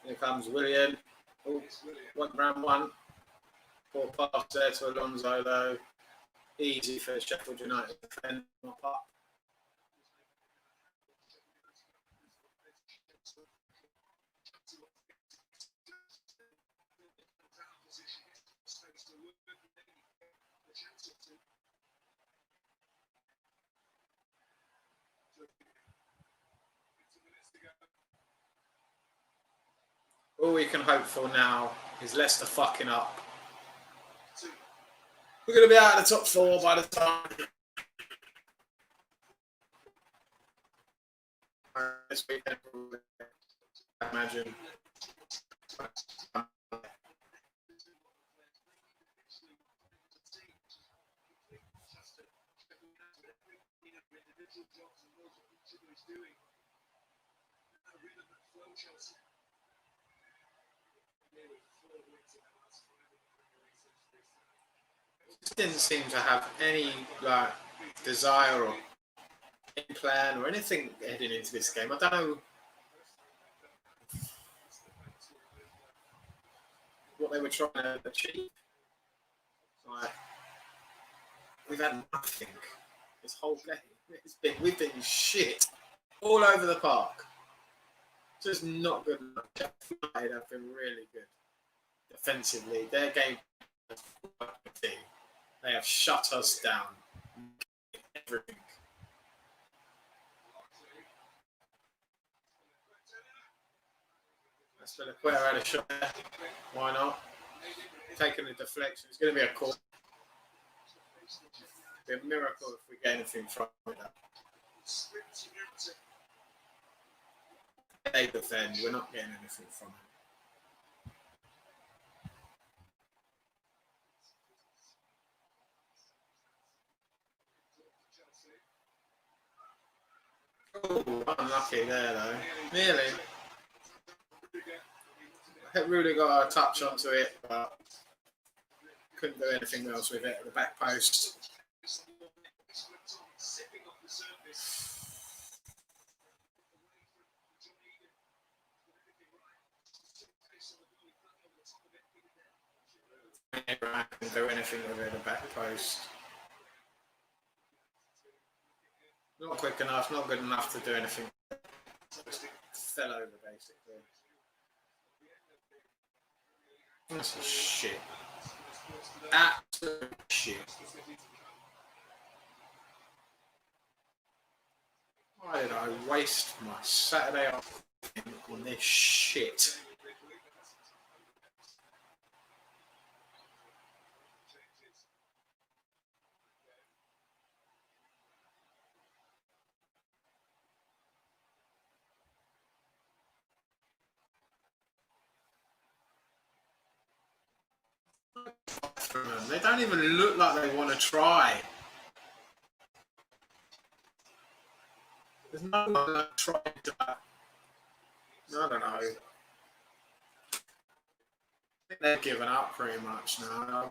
Here comes William. Oh, went round one. Poor pass there to Alonso, though. Easy for Sheffield United to defend up. All we can hope for now is Leicester fucking up. We're going to be out of the top 4 by the time this weekend, I imagine. Didn't seem to have any desire or plan or anything heading into this game. I don't know what they were trying to achieve. We've had nothing this whole game. We've been shit all over the park. Just not good enough. Sheffield have been really good defensively. Their game, they have shut us down. Everything. Spilicueta had a shot there. Why not? Taking the deflection. It's going to be a call. It'll be a miracle if we get anything from it. They defend. We're not getting anything from it. Oh, unlucky there though. Nearly. I think Rudy got a touch onto it, but couldn't do anything else with it at the back post. Abraham couldn't do anything with it at the back post. Not quick enough, not good enough to do anything. Just fell over basically. That's a shit. Absolute shit. Why did I waste my Saturday off on this shit? They don't even look like they want to try. There's no one trying to. I don't know. I think they've given up pretty much now.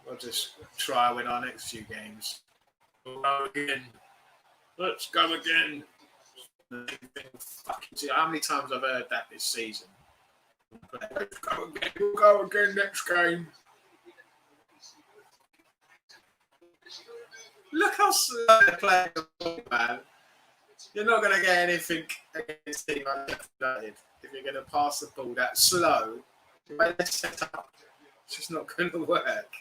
We'll just try with our next few games. We'll go again. Let's go again. See how many times I've heard that this season. Let's go again. We'll go again next game. Look how slow they're playing the ball, man. You're not going to get anything against a team like Sheffield United if you're going to pass the ball that slow. The way they're set up, it's just not going to work.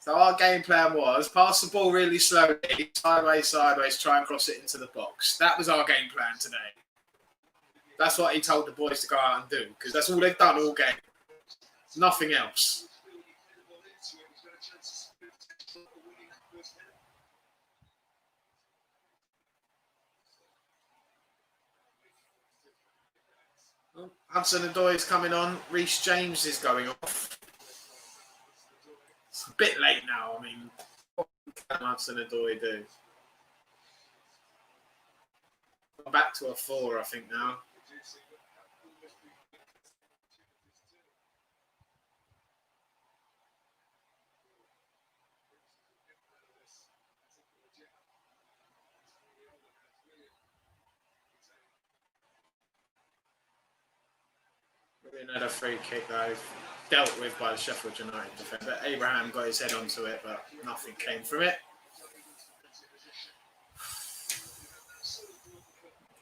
So our game plan was pass the ball really slowly, sideways, try and cross it into the box. That was our game plan today. That's what he told the boys to go out and do, because that's all they've done all game. Nothing else. Hudson-Odoi is coming on. Reece James is going off. It's a bit late now. I mean, what can Hudson-Odoi do? I'm back to a 4, I think, now. Another free kick though, dealt with by the Sheffield United defender. Abraham got his head onto it, but nothing came from it.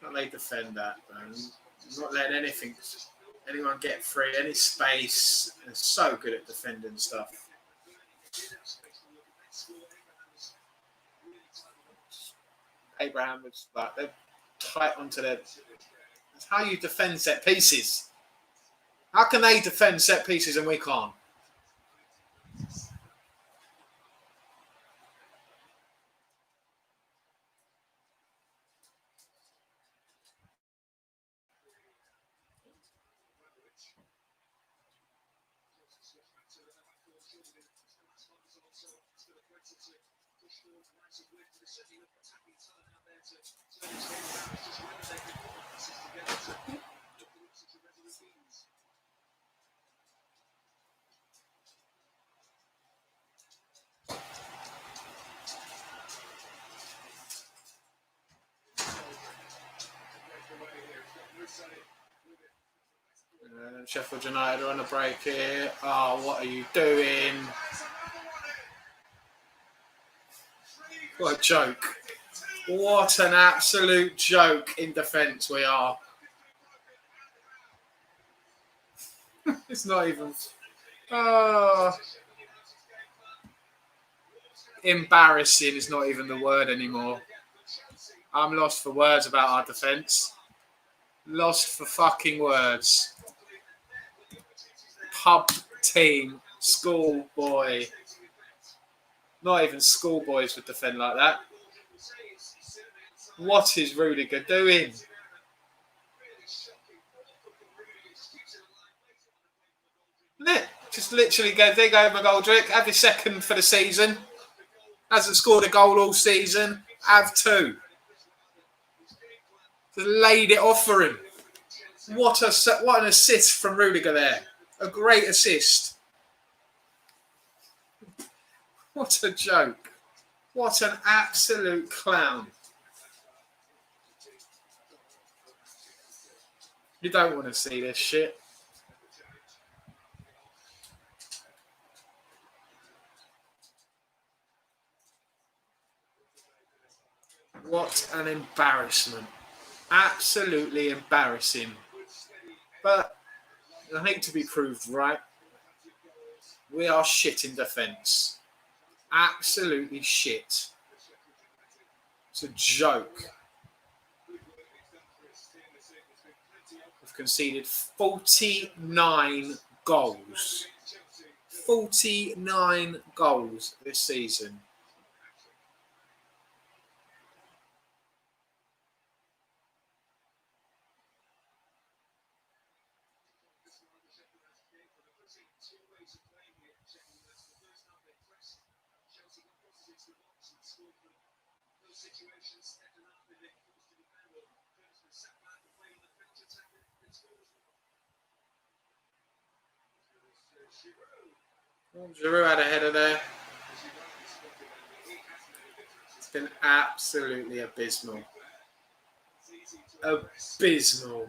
Can't they defend that, man? Not letting anyone get free, any space. They're so good at defending stuff. Abraham was like, they're tight onto their... That's how you defend set pieces. How can they defend set pieces and we can't? Sheffield United are on a break here. Oh, what are you doing? What a joke. What an absolute joke in defence we are. It's not even... embarrassing is not even the word anymore. I'm lost for words about our defence. Lost for fucking words. Pub team, schoolboy. Not even schoolboys would defend like that. What is Rudiger doing? Isn't it? Just literally go, there you go, McGoldrick. Have your second for the season. Hasn't scored a goal all season. Have two. Just laid it off for him. What an assist from Rudiger there. A great assist. What a joke. What an absolute clown. You don't want to see this shit. What an embarrassment. Absolutely embarrassing. But I hate to be proved right. We are shit in defence. Absolutely shit. It's a joke. We've conceded 49 goals. 49 goals this season. Giroud had a header there. It's been absolutely abysmal. Abysmal.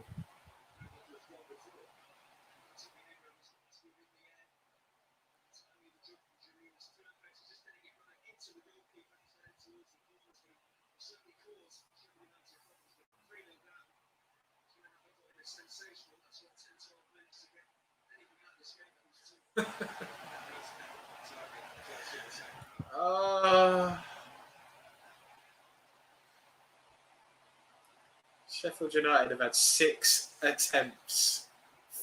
Sheffield United have had 6 attempts.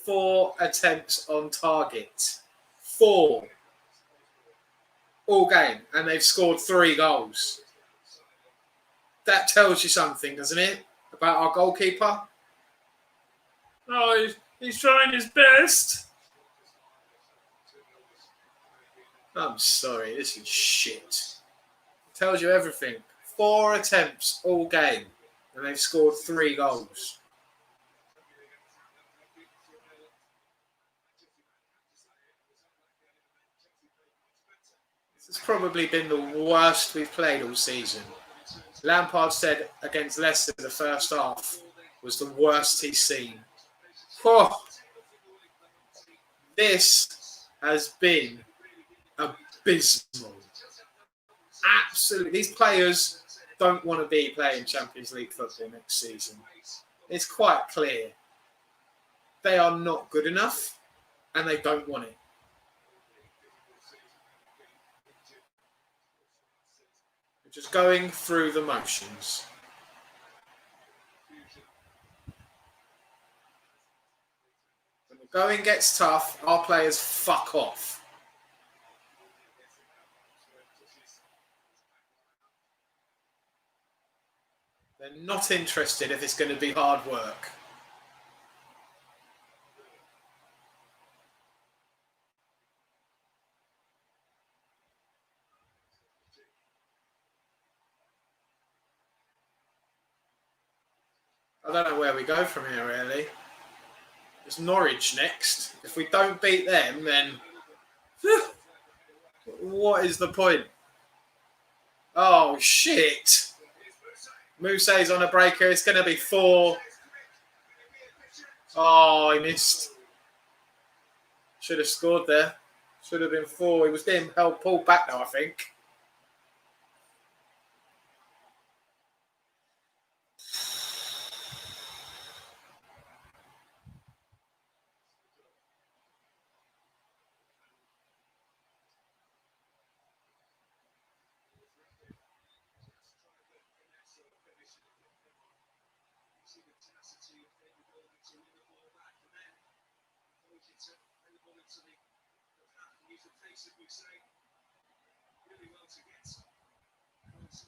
4 attempts on target. 4. All game. And they've scored 3 goals. That tells you something, doesn't it? About our goalkeeper. Oh, he's trying his best. I'm sorry, this is shit. It tells you everything. 4 attempts all game. And they've scored 3 goals. This has probably been the worst we've played all season. Lampard said against Leicester the first half was the worst he's seen. Oh, this has been abysmal. Absolutely. These players don't want to be playing Champions League football next season. It's quite clear. They are not good enough and they don't want it. They're just going through the motions. Going gets tough. Our players fuck off. They're not interested if it's going to be hard work. I don't know where we go from here, really. It's Norwich next. If we don't beat them, then what is the point? Oh, shit. Muse's on a breaker. It's going to be 4. Oh, he missed. Should have scored there. Should have been 4. He was being pulled back now, I think.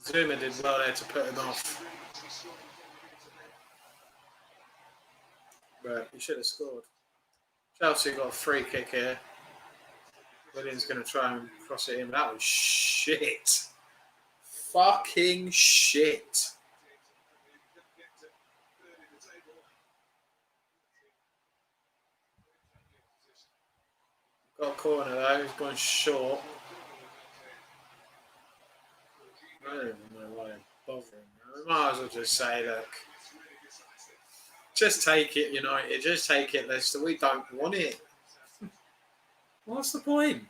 Zuma did well there to put him off. But he should have scored. Chelsea got a free kick here. Williams going to try and cross it in. That was shit. Fucking shit. Got a corner though. He's gone short. I don't even know why I'm bothering. I might as well just say, look, just take it, United. Just take it, Leicester. We don't want it. What's the point?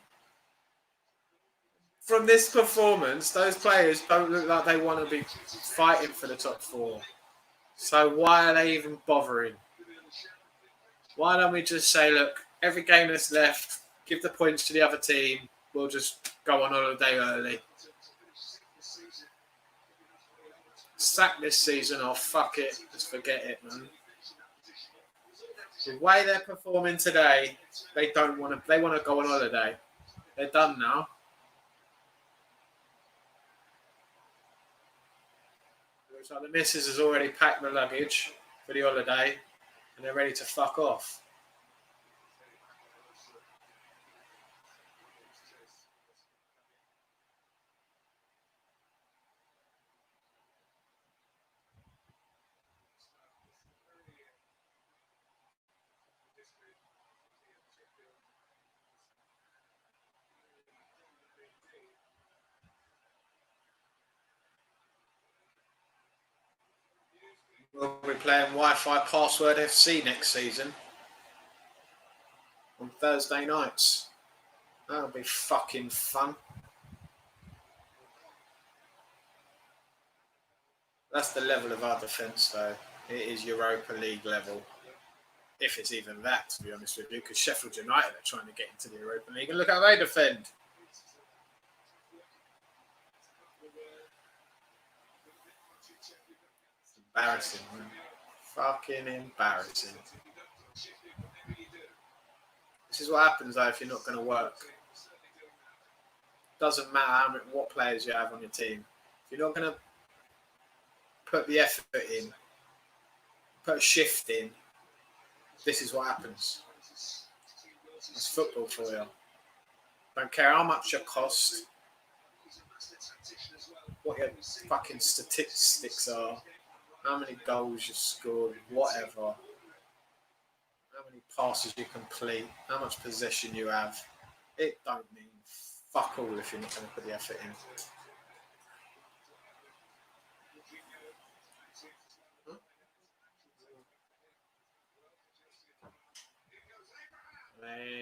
From this performance, those players don't look like they want to be fighting for the top 4. So why are they even bothering? Why don't we just say, look, every game that's left, give the points to the other team. We'll just go on holiday early. Sack this season off. Fuck it. Just forget it, man. The way they're performing today, they don't want to. They want to go on holiday. They're done now. Looks like the missus has already packed the luggage for the holiday, and they're ready to fuck off. We'll be playing Wi-Fi Password FC next season on Thursday nights. That'll be fucking fun. That's the level of our defence, though. It is Europa League level. If it's even that, to be honest with you, because Sheffield United are trying to get into the Europa League. And look how they defend. Embarrassing, man. Fucking embarrassing. This is what happens, though, if you're not going to work. Doesn't matter what players you have on your team. If you're not going to put the effort in, put a shift in, this is what happens. It's football for you. Don't care how much it costs, what your fucking statistics are, how many goals you scored, whatever, how many passes you complete, how much possession you have. It don't mean fuck all if you're not going to put the effort in.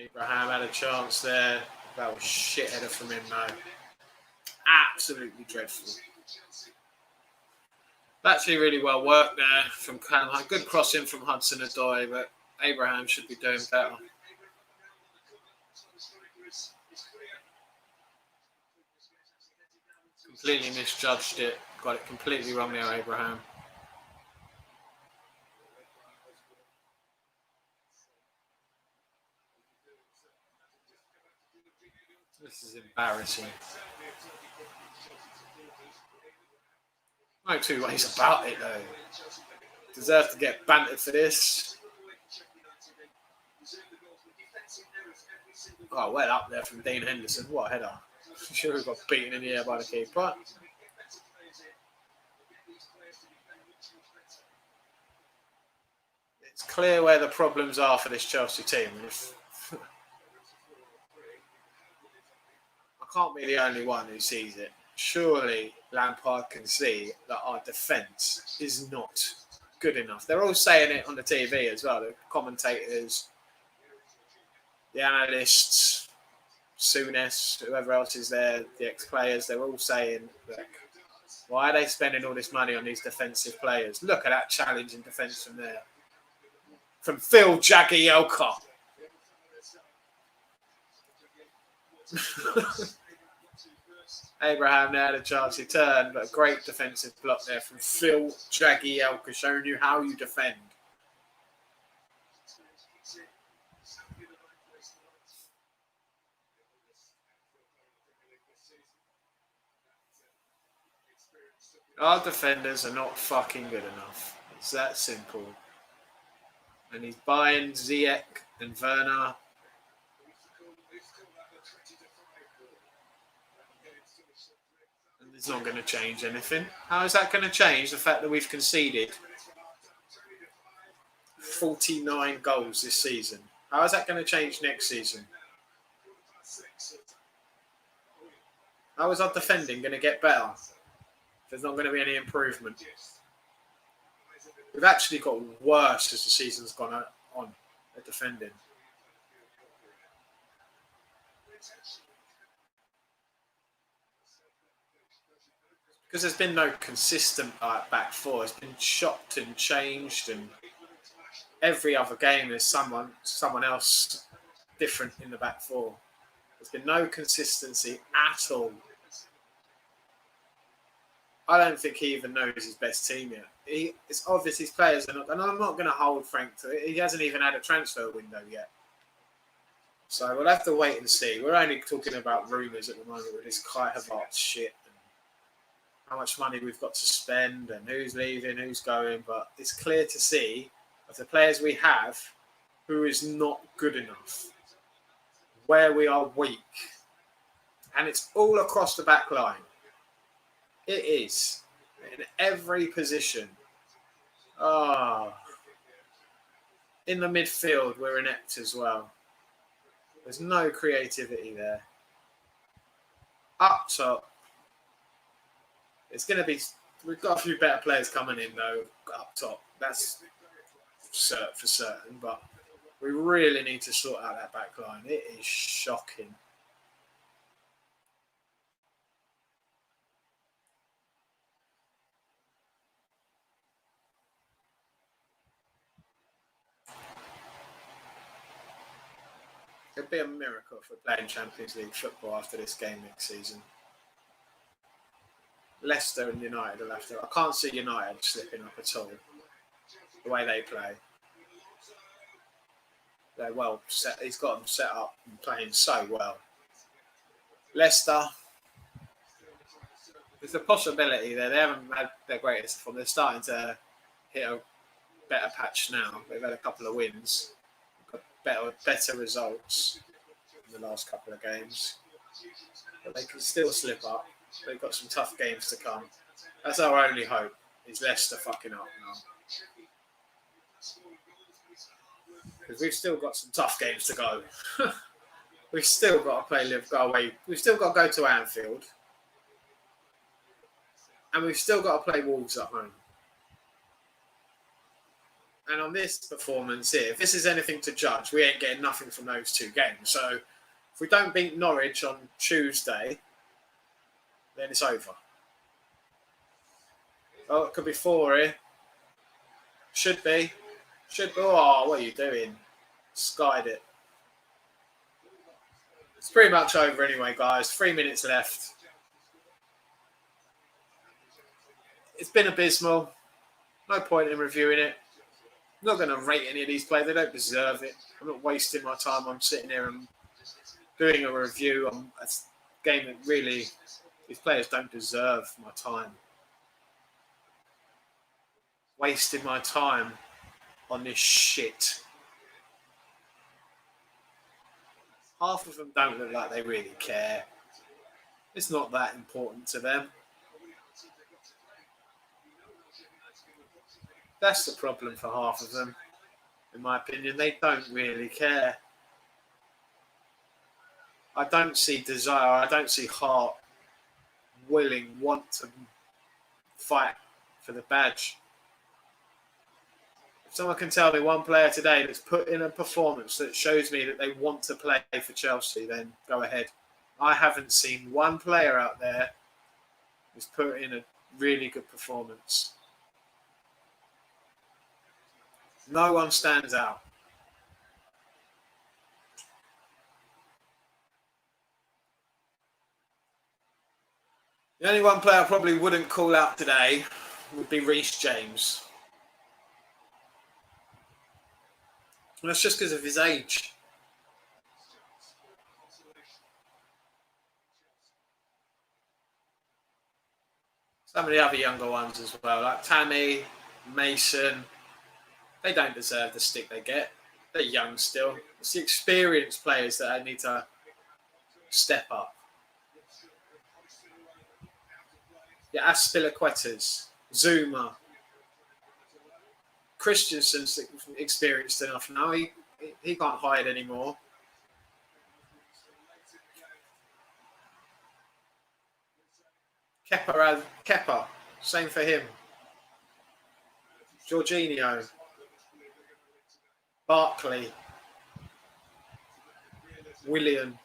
Abraham had a chance there. That was shit header from him, though. Absolutely dreadful. Actually, really well worked there from Callum. Good crossing from Hudson-Odoi, but Abraham should be doing better. Completely misjudged it. Got it completely wrong there, Abraham. This is embarrassing. No two ways about it, though. Deserve to get bantered for this. Oh, well up there from Dean Henderson. What a header. Sure, he got beaten in the air by the keeper. It's clear where the problems are for this Chelsea team. I can't be the only one who sees it. Surely Lampard can see that our defence is not good enough. They're all saying it on the TV as well. The commentators, the analysts, Souness, whoever else is there, the ex-players, they're all saying, like, why are they spending all this money on these defensive players? Look at that challenge in defence from there. From Phil Jagielka. Abraham there had a chance to turn, but a great defensive block there from Phil Jagielka, showing you how you defend. Our defenders are not fucking good enough. It's that simple. And he's buying Ziyech and Werner. And it's not going to change anything. How is that going to change the fact that we've conceded 49 goals this season? How is that going to change next season? How is our defending going to get better? There's not going to be any improvement. We've actually got worse as the season's gone on at defending. Because there's been no consistent back four. It's been chopped and changed, and every other game there's someone else different in the back four. There's been no consistency at all. I don't think he even knows his best team yet. It's obvious his players are not, and I'm not going to hold Frank to it. He hasn't even had a transfer window yet. So we'll have to wait and see. We're only talking about rumours at the moment with this Kai Havertz shit and how much money we've got to spend and who's leaving, who's going. But it's clear to see of the players we have who is not good enough, where we are weak. And it's all across the back line. It is. In every position. In the midfield, we're inept as well. There's no creativity there. Up top, it's going to be... We've got a few better players coming in, though, up top. That's for certain. But we really need to sort out that back line. It is shocking. It'd be a miracle if we're playing Champions League football after this game next season. Leicester and United will have to... I can't see United slipping up at all. The way they play. They're well set. He's got them set up and playing so well. Leicester. There's a possibility there. They haven't had their greatest form. They're starting to hit a better patch now. They've had a couple of wins. Better results in the last couple of games, but they can still slip up. They've got some tough games to come. That's our only hope, is Leicester fucking up now, because we've still got some tough games to go. We've still got to play go away. We've still got to go to Anfield, and we've still got to play Wolves at home. And on this performance here, if this is anything to judge, we ain't getting nothing from those two games. So if we don't beat Norwich on Tuesday, then it's over. Oh, it could be 4 here. Should be. Oh, what are you doing? Skied it. It's pretty much over anyway, guys. 3 minutes left. It's been abysmal. No point in reviewing it. I'm not going to rate any of these players. They don't deserve it. I'm not wasting my time. I'm sitting here and doing a review on a game that really these players don't deserve my time. Wasting my time on this shit. Half of them don't look like they really care. It's not that important to them. That's the problem for half of them, in my opinion. They don't really care. I don't see desire. I don't see heart, willing, want to fight for the badge. If someone can tell me one player today that's put in a performance that shows me that they want to play for Chelsea, then go ahead. I haven't seen one player out there who's put in a really good performance. No one stands out. The only one player I probably wouldn't call out today would be Reece James. And that's just because of his age. Some of the other younger ones as well, like Tammy, Mason, they don't deserve the stick they get. They're young still. It's the experienced players that need to step up. Yeah, Aspilicuetas, Zuma, Christensen's experienced enough now. He can't hide anymore. Kepa, same for him. Jorginho, Barkley, Willian.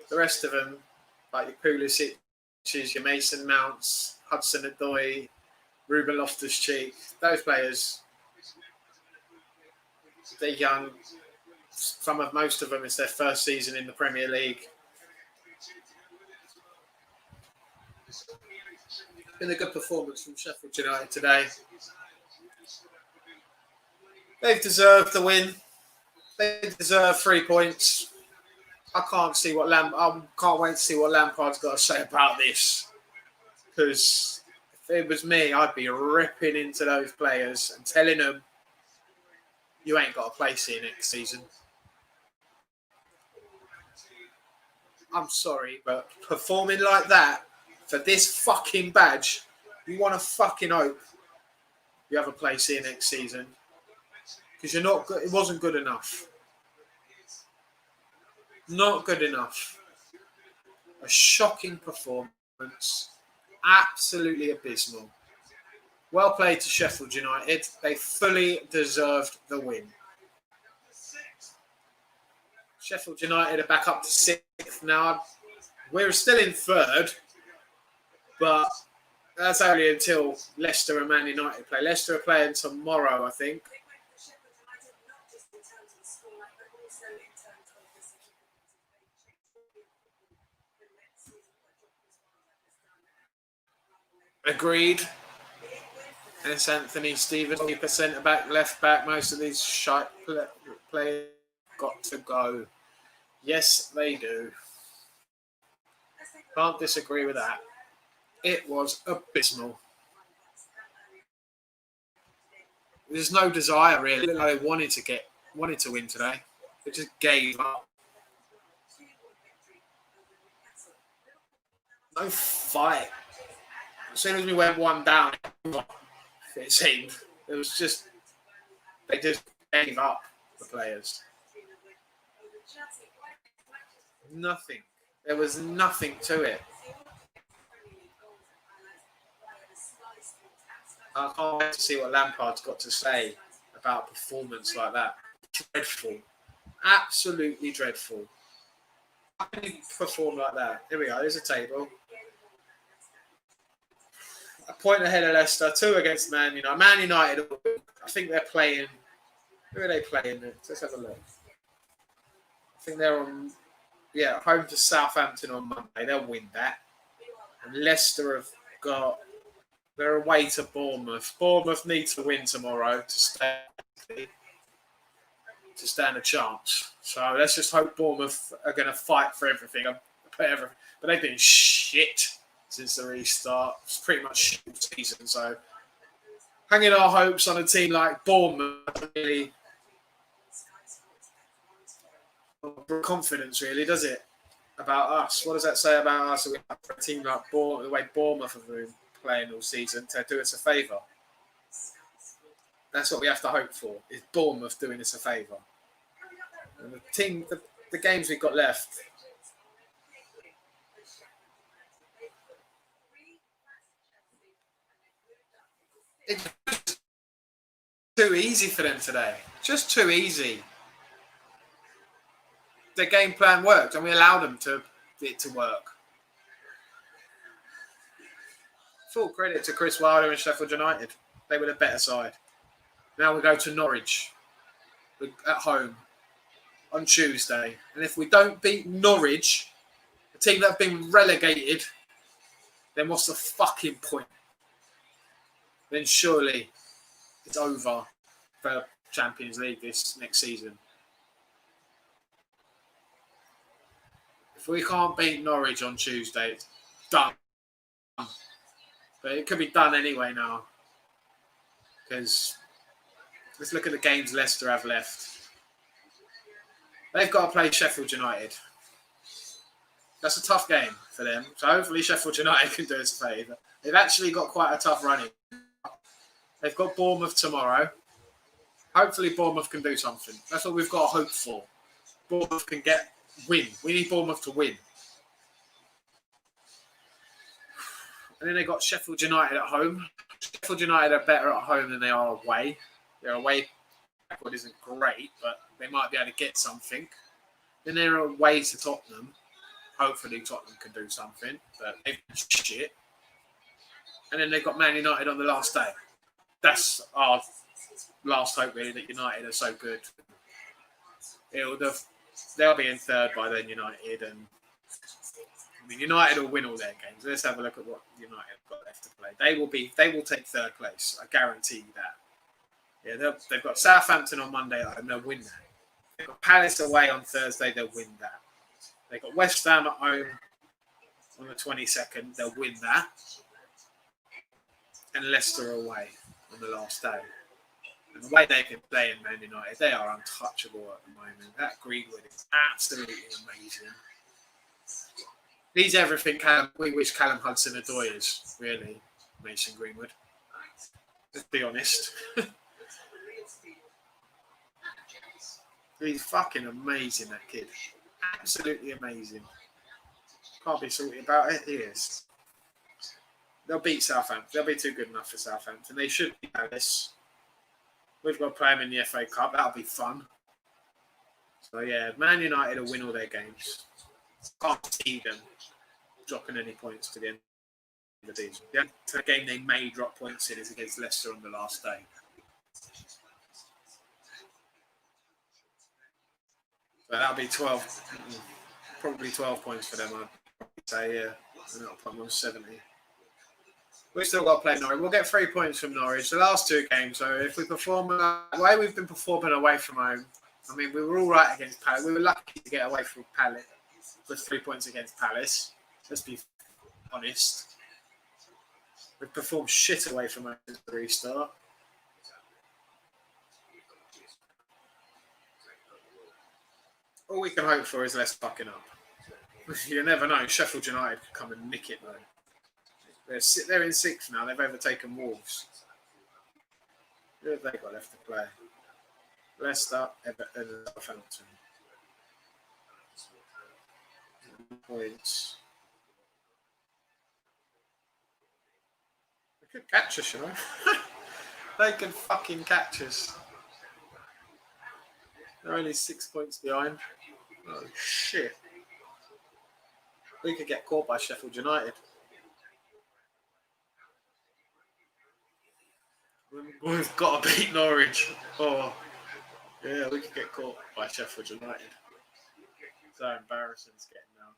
The rest of them, like your Pulisic, your Mason Mounts, Hudson-Odoi, Ruben Loftus-Cheek, those players, they're young. Most of them, it's their first season in the Premier League. Been a good performance from Sheffield United today. They've deserved the win. They deserve 3 points. I can't wait to see what Lampard's got to say about this. Because if it was me, I'd be ripping into those players and telling them, you ain't got a place here next season. I'm sorry, but performing like that for this fucking badge, you want to fucking hope you have a place here next season. Because you're not good. It wasn't good enough. Not good enough. A shocking performance. Absolutely abysmal. Well played to Sheffield United. They fully deserved the win. Sheffield United are back up to 6th now. We're still in 3rd, but that's only until Leicester and Man United play. Leicester are playing tomorrow, I think. Agreed. It's Anthony Stevens, keeper, centre back, left back. Most of these shite players got to go. Yes, they do. Can't disagree with that. It was abysmal. There's no desire really. They wanted to win today. They just gave up. No fight. As soon as we went 1 down, it seemed. It was just, they just gave up, the players. Nothing. There was nothing to it. I can't wait to see what Lampard's got to say about a performance like that. Dreadful. Absolutely dreadful. How can you perform like that? Here we go. There's a table. A point ahead of Leicester. 2 against Man United. Man United, I think they're playing. Who are they playing? Let's have a look. I think they're on, home to Southampton on Monday. They'll win that. And Leicester they're away to Bournemouth. Bournemouth need to win tomorrow to stay. to stand a chance. So let's just hope Bournemouth are going to fight for everything. But they've been shit since the restart. It's pretty much shit season. So hanging our hopes on a team like Bournemouth really confidence, really, does it? About us. What does that say about us? For a team like Bournemouth, the way Bournemouth have been playing all season, to do us a favour. That's what we have to hope for, is Bournemouth doing us a favour. And the games we've got left, it's too easy for them today. Just too easy. Their game plan worked, and we allowed them it to work. Full credit to Chris Wilder and Sheffield United. They were the better side. Now we go to Norwich at home on Tuesday. And if we don't beat Norwich, a team that have been relegated, then what's the fucking point? Then surely it's over for Champions League this next season. If we can't beat Norwich on Tuesday, it's done. But it could be done anyway now. Because let's look at the games Leicester have left. They've got to play Sheffield United. That's a tough game for them. So hopefully Sheffield United can do us a favour. They've actually got quite a tough running. They've got Bournemouth tomorrow. Hopefully Bournemouth can do something. That's what we've got to hope for. Bournemouth can win. We need Bournemouth to win. And then they got Sheffield United at home. Sheffield United are better at home than they are away. Their away record isn't great, but they might be able to get something. Then they're away to Tottenham. Hopefully Tottenham can do something, but they've been shit. And then they've got Man United on the last day. That's our last hope, really, that United are so good. They'll be in third by then, United, and I mean, United will win all their games. Let's have a look at what United have got left to play. They will take third place. I guarantee you that. Yeah, they've got Southampton on Monday at home. They'll win that. They've got Palace away on Thursday. They'll win that. They've got West Ham at home on the 22nd. They'll win that. And Leicester away on the last day. And the way they've been playing Man United, they are untouchable at the moment. That Greenwood is absolutely amazing. He's everything we wish Callum Hudson-Odoi is, really, Mason Greenwood. Let's be honest. He's fucking amazing, that kid. Absolutely amazing. Can't be salty about it. He is. They'll beat Southampton. They'll be too good enough for Southampton. They should beat Palace. We've got to play them in the FA Cup. That'll be fun. So, yeah, Man United will win all their games. Can't see them dropping any points to the end of the season. The game they may drop points in is against Leicester on the last day. So that'll be 12, probably 12 points for them, I'd say, yeah. And that'll put them on 70. We've still got to play Norwich. We'll get 3 points from Norwich. The last two games, so if we perform the way we've been performing away from home, I mean, we were all right against Palace. We were lucky to get away from Palace with 3 points against Palace. Let's be honest. We've performed shit away from home since the restart. All we can hope for is less fucking up. You never know. Sheffield United could come and nick it, though. They're in 6th now. They've overtaken Wolves. Who have they got left to play? Leicester, Everton, and Southampton. Points. They could catch us, you know. They can fucking catch us. They're only 6 points behind. Oh, shit. We could get caught by Sheffield United. We've got to beat Norwich. Oh, yeah, we could get caught by Sheffield United. So embarrassing it's getting now.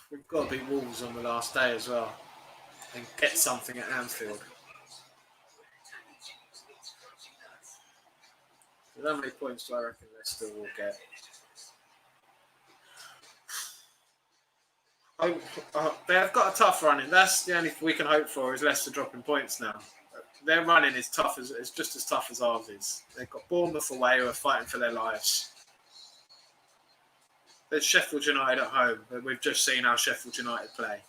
We've got to beat Wolves on the last day as well and get something at Anfield. How many points do I reckon Leicester will get? They've got a tough running. That's the only thing we can hope for is Leicester dropping points now. Their running is tough it's just as tough as ours is. They've got Bournemouth away who are fighting for their lives. There's Sheffield United at home. We've just seen how Sheffield United play.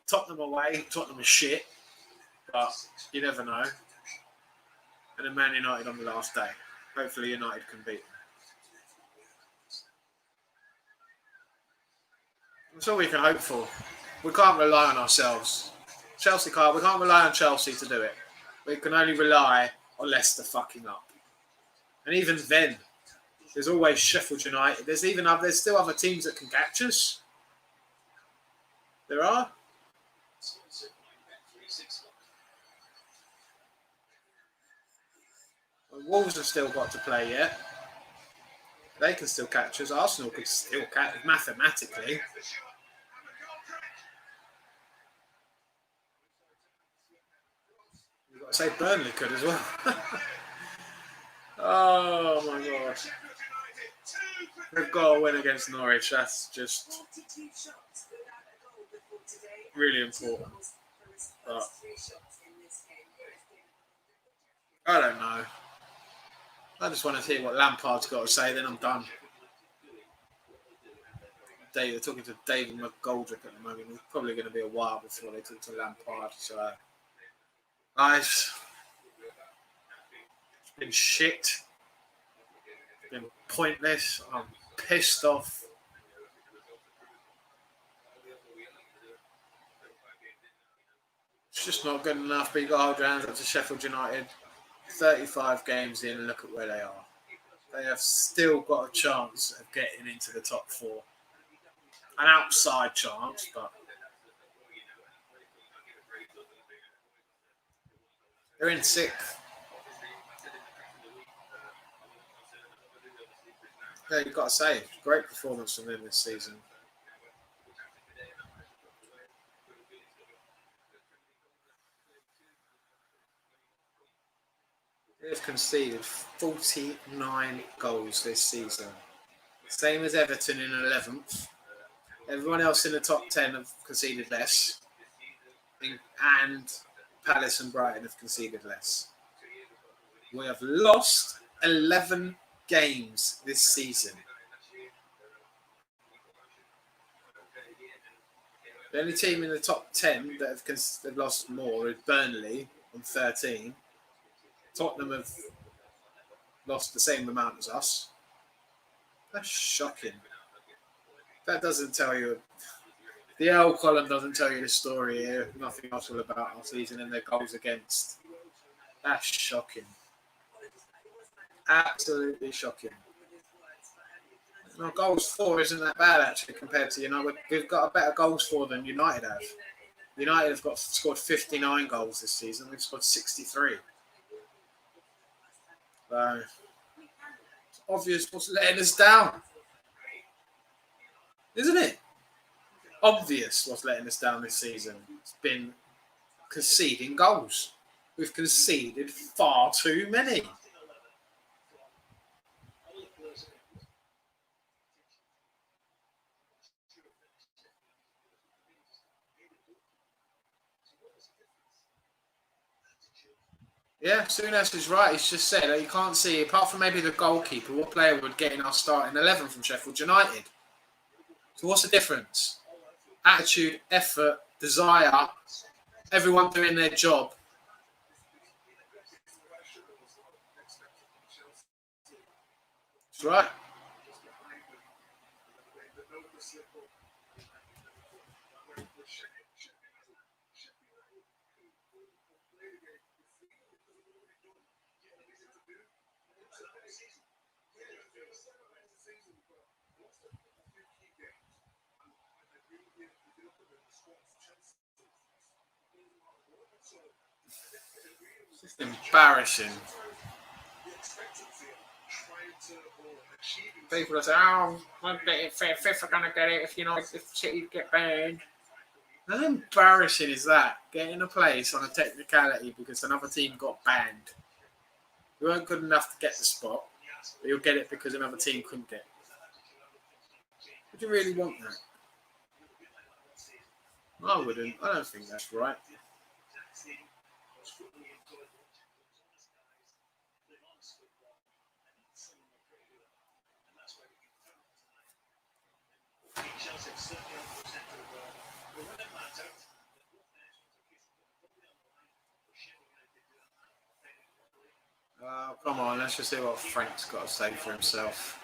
Tottenham away. Tottenham is shit, but you never know. And then Man United on the last day. Hopefully United can beat them. That's all we can hope for. We can't rely on ourselves. Chelsea can't. We can't rely on Chelsea to do it. We can only rely on Leicester fucking up. And even then, there's always Sheffield United. There's still other teams that can catch us. There are. Wolves have still got to play yet. They can still catch us. Arsenal could still catch us mathematically. You've got to say Burnley could as well. Oh my god. They've got to win against Norwich. That's just really important. But I don't know. I just want to hear what Lampard's got to say, then I'm done. They're talking to David McGoldrick at the moment. It's probably going to be a while before they talk to Lampard. So, guys, it's been shit. It's been pointless. I'm pissed off. It's just not good enough, but you've got to hold your hands up to Sheffield United. 35 games in, look at where they are. They have still got a chance of getting into the top four. An outside chance, but they're in sixth. Yeah, you've got to say, great performance from them this season. They've conceded 49 goals this season. Same as Everton in 11th. Everyone else in the top 10 have conceded less. And Palace and Brighton have conceded less. We have lost 11 games this season. The only team in the top 10 that have lost more is Burnley on 13. Tottenham have lost the same amount as us. That's shocking. That doesn't tell you. The L column doesn't tell you the story here. Nothing else all about our season and their goals against. That's shocking. Absolutely shocking. Our goals for isn't that bad actually compared to United. We've got a better goals for than United have. United have scored 59 goals this season. We've scored 63. So it's obvious what's letting us down, isn't it? Obvious what's letting us down this season. It's been conceding goals. We've conceded far too many. Yeah, Souness is right. He's just said that you can't see, apart from maybe the goalkeeper, what player would get in our starting 11 from Sheffield United. So what's the difference? Attitude, effort, desire, everyone doing their job. That's right. It's just embarrassing. People are saying, "Oh, Fifth are going to get it if City get banned." How embarrassing is that? Getting a place on a technicality because another team got banned. We weren't good enough to get the spot, but you'll get it because another team couldn't get it. Would you really want that? I wouldn't. I don't think that's right. Oh, come on, let's just see what Frank's got to say for himself.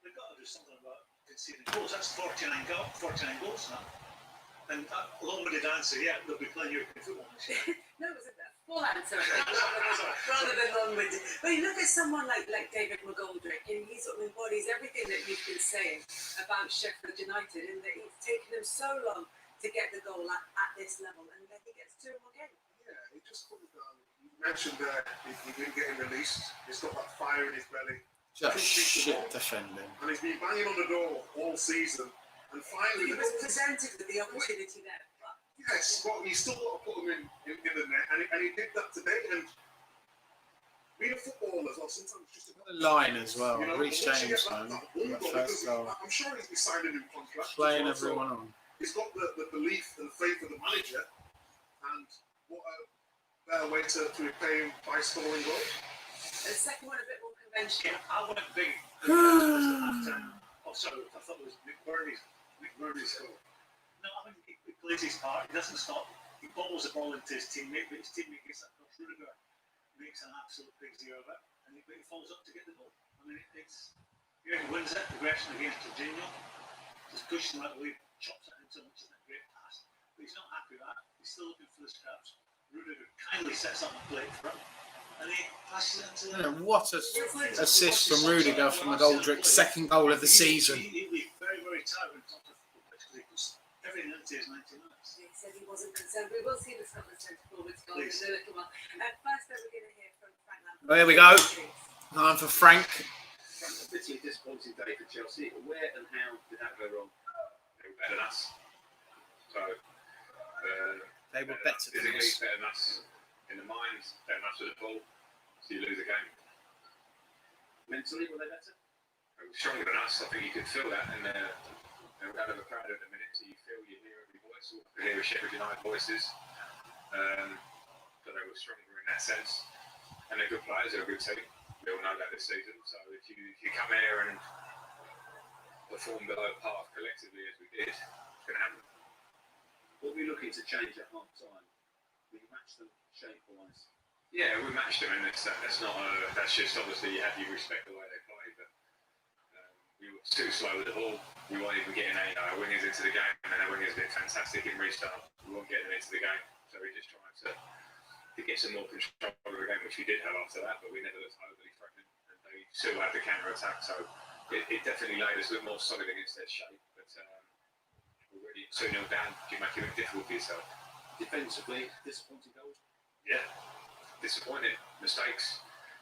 They've got to do something about conceding goals. That's 49 goals now. And long-winded answer, yeah, they'll be playing European football next year. No, it was a full answer rather than long-winded. But you look at someone like David McGoldrick, and he sort of embodies everything that you've been saying about Sheffield United, and that it's taken him so long to get the goal at this level, and then he gets to him again. Yeah, it just comes down. You mentioned that he didn't get him released. He's got that fire in his belly. Just shit defending. And he's been banging on the door all season. And finally, he was presented with the opportunity there. But yes, but you still got to put him in the net, and he did that today. And being a footballer, well, sometimes just the line as well. You know, Reece James, man. First goal. I'm sure he's signed a new contract. Playing everyone on. He's got the belief and the faith of the manager, and what a better way to repay him by scoring goals. The second one a bit more conventional. Yeah, I went big. Oh, sorry, I thought it was McBurney's goal. No, I think he plays his part. He doesn't stop. He bobbles the ball into his teammate, but his teammate gets that cross. Rudiger makes an absolute big zero of it, and he falls up to get the goal. I mean, he wins it, aggression against Jorginho. Just pushes him out of the way, chops it into him, which isn't a great pass. But he's not happy with that. He's still looking for the scraps. Rudiger kindly sets up a plate for him. And he passes it into what a assist from Rudiger from McGoldrick's second goal of the season. He's very, very tired when it comes to football because he puts everything into his 90 minutes. He said he wasn't concerned. We will see the Scotland centre forwards goal in a little while. First, we're going to hear from Frank Lampard. There we go. Time for Frank. A bitterly disappointing day for Chelsea. Where and how did that go wrong? They were better than us. So They were better than physically, us. better than us in the mind, better than us with the ball. So you lose a game. Mentally, were they better? They were stronger than us. I think you could feel that, and they're out of a crowd at the minute, so you hear every voice. You hear the Sheffield United voices. But they were stronger in that sense, and they're good players. They're a good team. We all know that this season. So if you come here and perform below par collectively as we did, it's going to happen. What were you looking to change at half time? We matched them shape-wise. Yeah, we matched them, and that's not. That's just obviously you respect the way they play, but we were too slow with the ball. We weren't even getting our wingers into the game, and our wingers did fantastic in restart. We weren't getting them into the game, so we just tried to get some more control of the game, which we did have after that, but we never looked overly threatening, and they still had the counter attack. So it definitely laid us a bit more solid against their shape, but already 2-0 down, you make it difficult for yourself. Defensively, disappointing goals. Yeah. Disappointed, mistakes.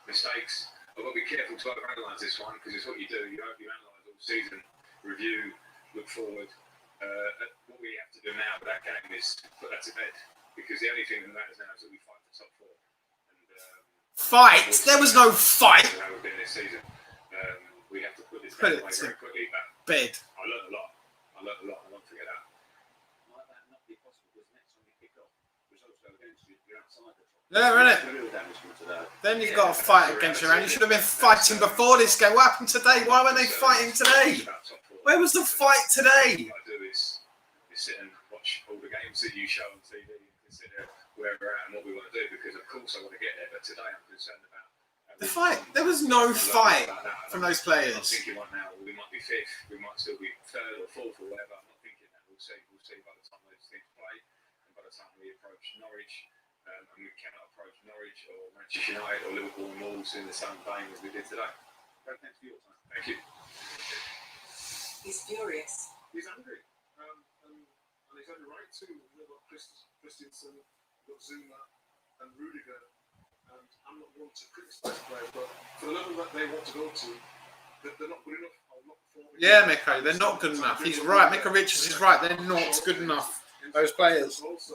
I've got to be careful to overanalyse this one because it's what you do. You analyse all season, review, look forward. What we have to do now with that game is put that to bed because the only thing that matters now is that we fight for top 4. And, Fight? There was no fight. How we've been this season. We have to put this game away very quickly. But Bed. I learned a lot. I won't forget that. Might that not be possible because next time you kick off, results go against you, you're outside the top. Yeah, isn't it? Real damage from today. Then you've got to fight against your own. You should have been fighting before this game. What happened today? Why weren't they fighting today? Where was the fight today? What I do is sit and watch all the games that you show on TV and consider where we're at and what we want to do because of course I want to get there, but today I'm concerned about The fight. There was no fight from those I'm not players. thinking right now we might be 5th, we might still be 3rd or 4th or whatever. I'm not thinking that. We'll see by the time those teams play and by the time we approach Norwich. And we cannot approach Norwich or Manchester United or Liverpool and Wolves in the same vein as we did today. Thanks for your time. Thank you. He's furious. He's angry. And he's had a right to. You've got Christensen, you've got Zuma, and Rudiger. And I'm not going to criticise players, but for the level that they want to go to, they're not good enough. Yeah, Miko, they're not good enough. He's right. Miko Richards is right. They're not good enough. Those players. Also,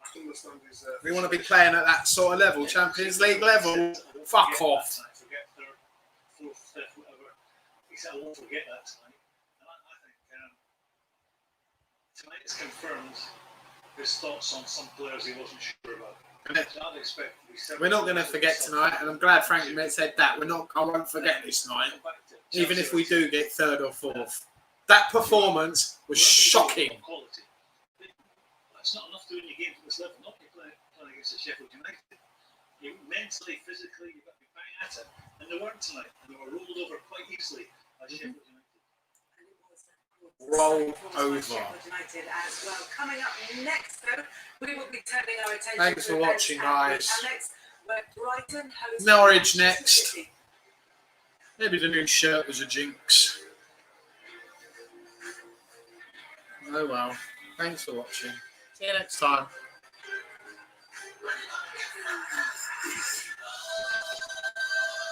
I can understand his. We want to be playing at that sort of level, Champions League level. Fuck off. Forget third, fourth, fifth, whatever. He said, I won't forget that tonight. And I think tonight has confirmed his thoughts on some players he wasn't sure about. So I'd expect we're not going to forget tonight, and I'm glad Frank said that. I won't forget this night, even if we do get third or fourth. That performance was shocking. That's not enough to win your games at this level. Not playing against the Sheffield United. You mentally, physically, you've got to be bang at it. And they weren't tonight. And they were rolled over quite easily by Sheffield United. Roll over. United as well. Coming up next, though, we will be turning our attention. Thanks for watching, guys. Alex, where Brighton hosts Norwich next. Maybe the new shirt was a jinx. Oh well. Thanks for watching. See you next time.